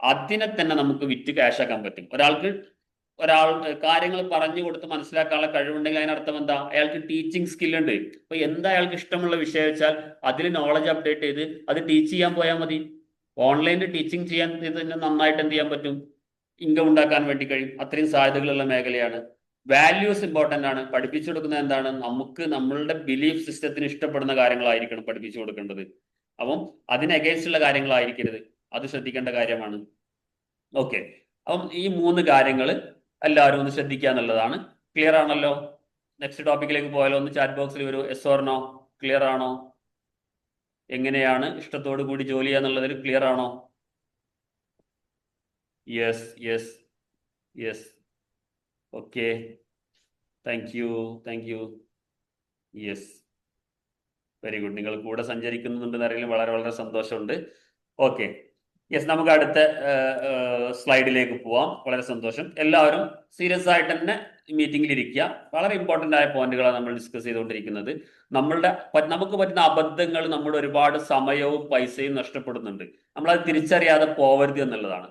അതിനെ തന്നെ നമുക്ക് വിറ്റ് ക്യാഷ് ആക്കാൻ പറ്റും. ഒരാൾ കാര്യങ്ങൾ പറഞ്ഞു കൊടുത്ത് മനസ്സിലാക്കാനുള്ള കഴിവുണ്ടെങ്കിൽ അതിനർത്ഥം എന്താ, അയാൾക്ക് ടീച്ചിങ് സ്കിൽ ഉണ്ട്. അപ്പൊ എന്താ അയാൾക്ക് ഇഷ്ടമുള്ള വിഷയം വെച്ചാൽ അതിൽ നോളജ് അപ്ഡേറ്റ് ചെയ്ത് അത് ടീച്ച് ചെയ്യാൻ പോയാൽ മതി. ഓൺലൈനിൽ ടീച്ചിങ് ചെയ്യാൻ തന്നെ നന്നായിട്ട് എന്ത് ചെയ്യാൻ പറ്റും, ഇൻകം ഉണ്ടാക്കാൻ വേണ്ടി കഴിയും. അത്രയും സാധ്യതകളുള്ള മേഖലയാണ്. വാല്യൂസ് ഇമ്പോർട്ടന്റ് ആണ്. പഠിപ്പിച്ചു കൊടുക്കുന്നത് എന്താണ്, നമുക്ക് നമ്മളുടെ ബിലീഫ് സിസ്റ്റത്തിന് ഇഷ്ടപ്പെടുന്ന കാര്യങ്ങളായിരിക്കണം പഠിപ്പിച്ചു കൊടുക്കേണ്ടത്. അപ്പം അതിന് അഗേൻസ്റ്റ് ഉള്ള കാര്യങ്ങളായിരിക്കരുത്. അത് ശ്രദ്ധിക്കേണ്ട കാര്യമാണ്. ഓക്കെ, അപ്പം ഈ 3 കാര്യങ്ങൾ എല്ലാവരും ഒന്ന് ശ്രദ്ധിക്കുക എന്നുള്ളതാണ്. ക്ലിയർ ആണല്ലോ? നെക്സ്റ്റ് ടോപ്പിക്കിലേക്ക് പോയാലോ? ഒന്ന് ചാറ്റ് ബോക്സിൽ വരൂ. S or no? ക്ലിയർ ആണോ? എങ്ങനെയാണ് ഇഷ്ടത്തോടു കൂടി ജോലി ചെയ്യാന്നുള്ളതിൽ ക്ലിയർ ആണോ? Yes yes yes. Okay, thank you thank you. Yes, very good. നിങ്ങൾ കൂടെ സഞ്ചരിക്കുന്നുണ്ടെന്ന് അറിയില്ല, വളരെ വളരെ സന്തോഷമുണ്ട്. ഓക്കെ, യെസ്, നമുക്ക് അടുത്ത സ്ലൈഡിലേക്ക് പോവാം. വളരെ സന്തോഷം. എല്ലാവരും സീരിയസ് ആയിട്ട് തന്നെ മീറ്റിംഗിൽ ഇരിക്കുക. വളരെ ഇമ്പോർട്ടന്റ് ആയ പോയിന്റുകളാണ് നമ്മൾ ഡിസ്കസ് ചെയ്തുകൊണ്ടിരിക്കുന്നത്. നമുക്ക് പറ്റുന്ന അബദ്ധങ്ങൾ നമ്മുടെ ഒരുപാട് സമയവും പൈസയും നഷ്ടപ്പെടുന്നുണ്ട്. നമ്മളത് തിരിച്ചറിയാതെ പോവരുത് എന്നുള്ളതാണ്.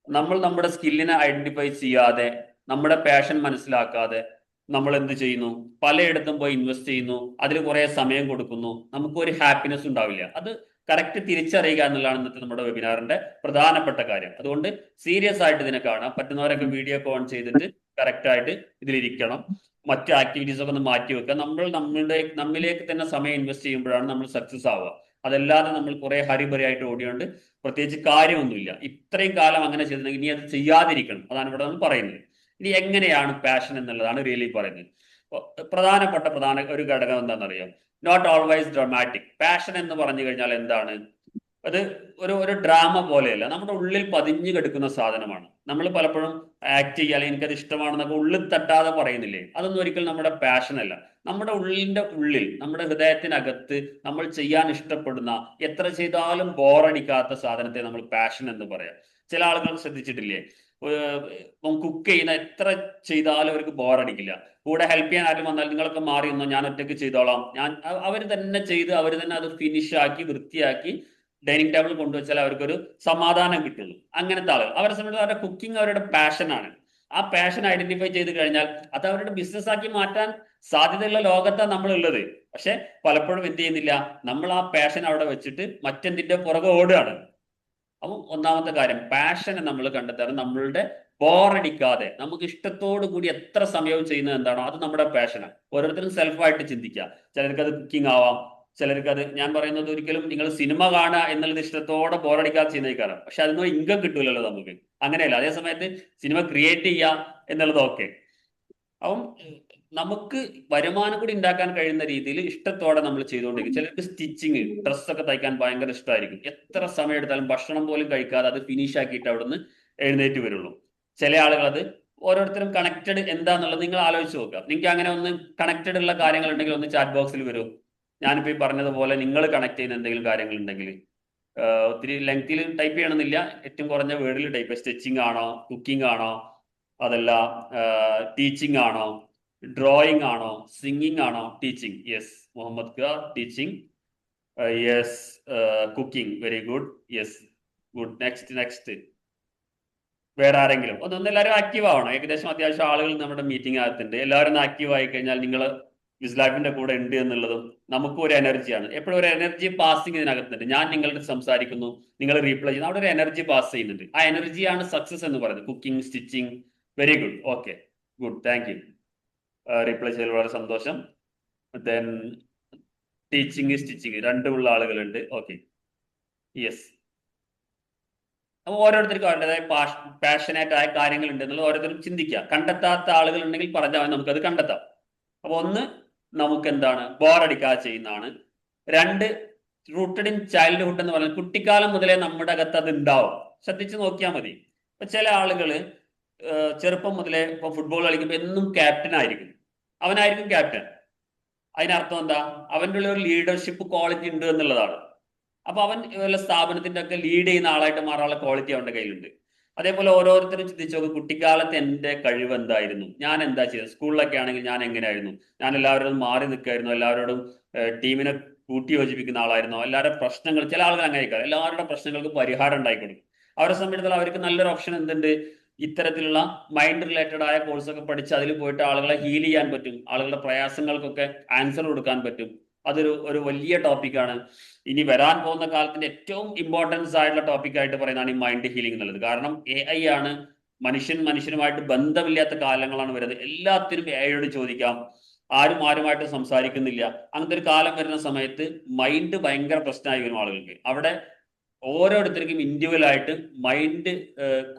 നമ്മൾ നമ്മുടെ സ്കില്ലിനെ ഐഡന്റിഫൈ ചെയ്യാതെ, നമ്മുടെ പാഷൻ മനസ്സിലാക്കാതെ നമ്മൾ എന്ത് ചെയ്യുന്നു, പലയിടത്തും പോയി ഇൻവെസ്റ്റ് ചെയ്യുന്നു, അതിൽ കുറെ സമയം കൊടുക്കുന്നു, നമുക്കൊരു ഹാപ്പിനെസ് ഉണ്ടാവില്ല. അത് കറക്റ്റ് തിരിച്ചറിയുക എന്നുള്ളതാണ് ഇന്നത്തെ നമ്മുടെ വെബിനാറിന്റെ പ്രധാനപ്പെട്ട കാര്യം. അതുകൊണ്ട് സീരിയസ് ആയിട്ട് ഇതിനെ കാണാം. പറ്റുന്നവരൊക്കെ വീഡിയോ ഒക്കെ ഓൺ ചെയ്തിട്ട് കറക്റ്റ് ആയിട്ട് ഇതിലിരിക്കണം. മറ്റു ആക്ടിവിറ്റീസ് ഒക്കെ ഒന്ന് മാറ്റി വെക്കുക. നമ്മിലേക്ക് തന്നെ സമയം ഇൻവെസ്റ്റ് ചെയ്യുമ്പോഴാണ് നമ്മൾ സക്സസ് ആവുക. അതല്ലാതെ നമ്മൾ കുറെ ഹരിബറിയായിട്ട് ഓടിയോണ്ട് പ്രത്യേകിച്ച് കാര്യമൊന്നുമില്ല. ഇത്രയും കാലം അങ്ങനെ ചെയ്തിട്ടുണ്ടെങ്കിൽ ഇനി അത് ചെയ്യാതിരിക്കണം. അതാണ് ഇവിടെ നമ്മൾ പറയുന്നത്. ഇനി എങ്ങനെയാണ് പാഷൻ എന്നുള്ളതാണ് റിയലി പറയുന്നത്. പ്രധാന ഒരു ഘടകം എന്താണെന്നറിയാം, നോട്ട് ഓൾവൈസ് ഡ്രാമാറ്റിക്. പാഷൻ എന്ന് പറഞ്ഞു കഴിഞ്ഞാൽ എന്താണ്, അത് ഒരു ഡ്രാമ പോലെയല്ല, നമ്മുടെ ഉള്ളിൽ പതിഞ്ഞു കിടക്കുന്ന സാധനമാണ്. നമ്മൾ പലപ്പോഴും ആക്ട് ചെയ്യുക, അല്ലെങ്കിൽ എനിക്കത് ഇഷ്ടമാണെന്നൊക്കെ ഉള്ളിൽ തട്ടാതെ പറയുന്നില്ലേ, അതൊന്നും ഒരിക്കലും നമ്മുടെ പാഷൻ അല്ല. നമ്മുടെ ഉള്ളിൽ, നമ്മുടെ ഹൃദയത്തിനകത്ത് നമ്മൾ ചെയ്യാൻ ഇഷ്ടപ്പെടുന്ന, എത്ര ചെയ്താലും ബോറടിക്കാത്ത സാധനത്തെ നമ്മൾ പാഷൻ എന്ന് പറയാം. ചില ആളുകൾ ശ്രദ്ധിച്ചിട്ടില്ലേ, കുക്ക് ചെയ്യുന്ന എത്ര ചെയ്താലും അവർക്ക് ബോറടിക്കില്ല. കൂടെ ഹെൽപ്പ് ചെയ്യാൻ ആരും വന്നാൽ നിങ്ങളൊക്കെ മാറി നിന്നോ, ഞാൻ ഒറ്റയ്ക്ക് ചെയ്തോളാം, അവർ തന്നെ ചെയ്ത് അവർ തന്നെ അത് ഫിനിഷ് ആക്കി വൃത്തിയാക്കി ഡൈനിങ് ടേബിൾ കൊണ്ടുവച്ചാൽ അവർക്കൊരു സമാധാനം കിട്ടുള്ളൂ. അങ്ങനത്തെ ആളുകൾ, അവരെ സംബന്ധിച്ച് അവരുടെ കുക്കിംഗ് അവരുടെ പാഷനാണ്. ആ പാഷൻ ഐഡന്റിഫൈ ചെയ്ത് കഴിഞ്ഞാൽ അത് അവരുടെ ബിസിനസ് ആക്കി മാറ്റാൻ സാധ്യതയുള്ള ലോകത്താണ് നമ്മൾ ഉള്ളത്. പക്ഷെ പലപ്പോഴും എന്ത് ചെയ്യുന്നില്ല, നമ്മൾ ആ പാഷൻ അവിടെ വെച്ചിട്ട് മറ്റെന്തിന്റെ പുറകെ ഓടുകയാണ്. അപ്പം ഒന്നാമത്തെ കാര്യം, പാഷനെ നമ്മൾ കണ്ടെത്താറ് നമ്മളുടെ ബോറടിക്കാതെ നമുക്ക് ഇഷ്ടത്തോടു കൂടി എത്ര സമയവും ചെയ്യുന്നത് എന്താണോ അത് നമ്മുടെ പാഷനാണ്. ഓരോരുത്തരും സെൽഫായിട്ട് ചിന്തിക്കുക. ചിലർക്ക് അത് കുക്കിംഗ് ആവാം, ചിലർക്ക് അത്, ഞാൻ പറയുന്നത് ഒരിക്കലും നിങ്ങൾ സിനിമ കാണുക എന്നുള്ളത് ഇഷ്ടത്തോടെ ബോറടിക്കാതെ ചെയ്യുന്നേക്കാരം, പക്ഷെ അതിനൊരു ഇൻകം കിട്ടൂലല്ലോ നമുക്ക്. അങ്ങനെയല്ല. അതേ സമയത്ത് സിനിമ ക്രിയേറ്റ് ചെയ്യുക എന്നുള്ളത് ഓക്കെ. അപ്പം നമുക്ക് വരുമാനം കൂടി ഉണ്ടാക്കാൻ കഴിയുന്ന രീതിയിൽ ഇഷ്ടത്തോടെ നമ്മൾ ചെയ്തുകൊണ്ടിരിക്കും. ചിലർക്ക് സ്റ്റിച്ചിങ്, ഡ്രസ്സൊക്കെ തയ്ക്കാൻ ഭയങ്കര ഇഷ്ടമായിരിക്കും. എത്ര സമയം എടുത്താലും ഭക്ഷണം പോലും കഴിക്കാതെ അത് ഫിനിഷ് ആക്കിയിട്ട് അവിടുന്ന് എഴുന്നേറ്റ് വരുള്ളൂ. ചില ആളുകൾ അത്, ഓരോരുത്തരും കണക്റ്റഡ് എന്താന്നുള്ളത് നിങ്ങൾ ആലോചിച്ച് നോക്കുക. നിങ്ങൾക്ക് അങ്ങനെ ഒന്ന് കണക്റ്റഡ് ഉള്ള കാര്യങ്ങൾ ഉണ്ടെങ്കിൽ ഒന്ന് ചാറ്റ് ബോക്സിൽ വരൂ. ഞാനിപ്പോൾ ഈ പറഞ്ഞതുപോലെ നിങ്ങൾ കണക്ട് ചെയ്യുന്ന എന്തെങ്കിലും കാര്യങ്ങൾ ഉണ്ടെങ്കിൽ ഒത്തിരി ലെങ്തിൽ ടൈപ്പ് ചെയ്യണമെന്നില്ല, ഏറ്റവും കുറഞ്ഞ വേർഡിൽ ടൈപ്പ്. സ്റ്റിച്ചിങ് ആണോ, കുക്കിംഗ് ആണോ, അതല്ല ടീച്ചിങ് ആണോ, ഡ്രോയിങ് ആണോ, സിംഗിങ് ആണോ? Teaching, yes. മുഹമ്മദ് ഖ, teaching, yes. Cooking, very good, yes, good. Next. വേറെ ആരെങ്കിലും ഒന്ന് എല്ലാവരും ആക്റ്റീവ് ആവണം. ഏകദേശം അത്യാവശ്യം ആളുകൾ നമ്മുടെ മീറ്റിംഗ് അകത്തുണ്ട്. എല്ലാവരും ഒന്ന് ആക്റ്റീവ് ആയി കഴിഞ്ഞാൽ നിങ്ങൾ വിസ്ലാഫിന്റെ കൂടെ ഉണ്ട് എന്നുള്ളതും നമുക്കും ഒരു എനർജിയാണ്. എപ്പോഴും ഒരു എനർജി പാസിങ് ഇതിനകത്തുണ്ട്. ഞാൻ നിങ്ങളുടെ സംസാരിക്കുന്നു, നിങ്ങൾ റീപ്ലൈ ചെയ്യുന്നു, അവിടെ ഒരു എനർജി പാസ് ചെയ്യുന്നുണ്ട്. ആ എനർജിയാണ് സക്സസ് എന്ന് പറയുന്നത്. Cooking, stitching, very good. Okay, good, thank you. Reply ചെയ്തതിൽ വളരെ സന്തോഷം. ദെൻ ടീച്ചിങ്, സ്റ്റിച്ചിങ് രണ്ടുമുള്ള ആളുകളുണ്ട്. Okay, yes. അപ്പോൾ ഓരോരുത്തർക്കും അവരുടേതായ പാഷനേറ്റ് ആയ കാര്യങ്ങൾ ഉണ്ട് എന്നുള്ളത് ഓരോരുത്തരും ചിന്തിക്കുക. കണ്ടെത്താത്ത ആളുകൾ ഉണ്ടെങ്കിൽ പറഞ്ഞാൽ നമുക്കത് കണ്ടെത്താം. അപ്പൊ ഒന്ന്, നമുക്ക് എന്താണ് ബോറടിക്കാതെ ചെയ്യുന്നതാണ്. 2, റൂട്ടഡ് ഇൻ ചൈൽഡ്ഹുഡ് എന്ന് പറഞ്ഞാൽ കുട്ടിക്കാലം മുതലേ നമ്മുടെ അകത്ത് അത് ഉണ്ടാവും. ശ്രദ്ധിച്ച് നോക്കിയാൽ മതി. ഇപ്പൊ ചില ആളുകള് ചെറുപ്പം മുതലേ ഇപ്പൊ ഫുട്ബോൾ കളിക്കുമ്പോൾ എന്നും ക്യാപ്റ്റൻ ആയിരിക്കും. അവനായിരിക്കും ക്യാപ്റ്റൻ. അതിനർത്ഥം എന്താ? അവൻ്റെ ഉള്ളിൽ ഒരു ലീഡർഷിപ്പ് ക്വാളിറ്റി ഉണ്ട് എന്നുള്ളതാണ്. അപ്പൊ അവൻ വല്ല സ്ഥാപനത്തിന്റെ ഒക്കെ ലീഡ് ചെയ്യുന്ന ആളായിട്ട് മാറാനുള്ള ക്വാളിറ്റി അവന്റെ കയ്യിലുണ്ട്. അതേപോലെ ഓരോരുത്തരും ചിന്തിച്ചു നോക്ക്, കുട്ടിക്കാലത്ത് എന്റെ കഴിവ് എന്തായിരുന്നു, ഞാൻ എന്താ ചെയ്തത്? സ്കൂളിലൊക്കെ ആണെങ്കിൽ ഞാൻ എങ്ങനെയായിരുന്നു? ഞാൻ എല്ലാവരോടും മാറി നിൽക്കായിരുന്നു, എല്ലാവരോടും ടീമിനെ കൂട്ടി യോജിപ്പിക്കുന്ന ആളായിരുന്നു, എല്ലാവരുടെ പ്രശ്നങ്ങൾ, ചില ആളുകൾ അങ്ങനെയൊക്കെ എല്ലാവരുടെ പ്രശ്നങ്ങൾക്ക് പരിഹാരം ഉണ്ടായിക്കൊടുക്കും. അവരെ സംബന്ധിച്ചിടത്തോളം അവർക്ക് നല്ലൊരു ഓപ്ഷൻ എന്തുണ്ട്? ഇത്തരത്തിലുള്ള മൈൻഡ് റിലേറ്റഡ് ആയ കോഴ്സൊക്കെ പഠിച്ച് അതിൽ പോയിട്ട് ആളുകളെ ഹീൽ ചെയ്യാൻ പറ്റും, ആളുകളുടെ പ്രയാസങ്ങൾക്കൊക്കെ ആൻസർ കൊടുക്കാൻ പറ്റും. അതൊരു ഒരു വലിയ ടോപ്പിക്കാണ്. ഇനി വരാൻ പോകുന്ന കാലത്തിന്റെ ഏറ്റവും ഇമ്പോർട്ടൻസ് ആയിട്ടുള്ള ടോപ്പിക്കായിട്ട് പറയുന്നതാണ് ഈ മൈൻഡ് ഹീലിംഗ് എന്നുള്ളത്. കാരണം AI ആണ്, മനുഷ്യനുമായിട്ട് ബന്ധമില്ലാത്ത കാലങ്ങളാണ് വരുന്നത്. എല്ലാത്തിനും AI ചോദിക്കാം, ആരും ആരുമായിട്ട് സംസാരിക്കുന്നില്ല. അങ്ങനത്തെ ഒരു കാലം വരുന്ന സമയത്ത് മൈൻഡ് ഭയങ്കര പ്രശ്നമായി വരും ആളുകൾക്ക്. അവിടെ ഓരോരുത്തർക്കും ഇൻഡിവിജ്വൽ ആയിട്ട് മൈൻഡ്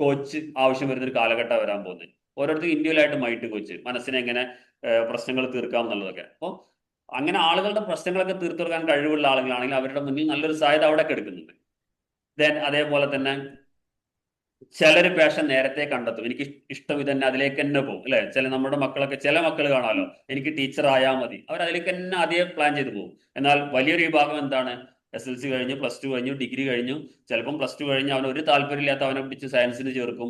കോച്ച് ആവശ്യം വരുന്ന ഒരു കാലഘട്ടം വരാൻ പോകുന്നത്. ഓരോരുത്തർക്കും ഇൻഡിവിജ്വൽ ആയിട്ട് മൈൻഡ് കോച്ച്, മനസ്സിനെ എങ്ങനെ പ്രശ്നങ്ങൾ തീർക്കാം എന്നുള്ളതൊക്കെ. അപ്പോൾ അങ്ങനെ ആളുകളുടെ പ്രശ്നങ്ങളൊക്കെ തീർത്തു കൊടുക്കാൻ കഴിവുള്ള ആളുകളാണെങ്കിൽ അവരുടെ മുന്നിൽ നല്ലൊരു സാധ്യത അവിടെ എടുക്കുന്നുണ്ട്. ദെൻ അതേപോലെ തന്നെ ചിലര് പാഷൻ നേരത്തെ കണ്ടെത്തും, എനിക്ക് ഇഷ്ടം ഇതന്നെ, അതിലേക്ക് തന്നെ പോകും അല്ലെ. നമ്മുടെ മക്കളൊക്കെ, ചില മക്കൾ കാണാമല്ലോ, എനിക്ക് ടീച്ചർ ആയാൽ മതി, അവർ അതിലേക്ക് തന്നെ ആദ്യം പ്ലാൻ ചെയ്ത് പോകും. എന്നാൽ വലിയൊരു വിഭാഗം എന്താണ്, SLC കഴിഞ്ഞു, +2 കഴിഞ്ഞു, ഡിഗ്രി കഴിഞ്ഞു, ചിലപ്പം +2 കഴിഞ്ഞ് അവന് ഒരു താല്പര്യമില്ലാത്ത അവനെ പിടിച്ച് സയൻസിന് ചേർക്കും.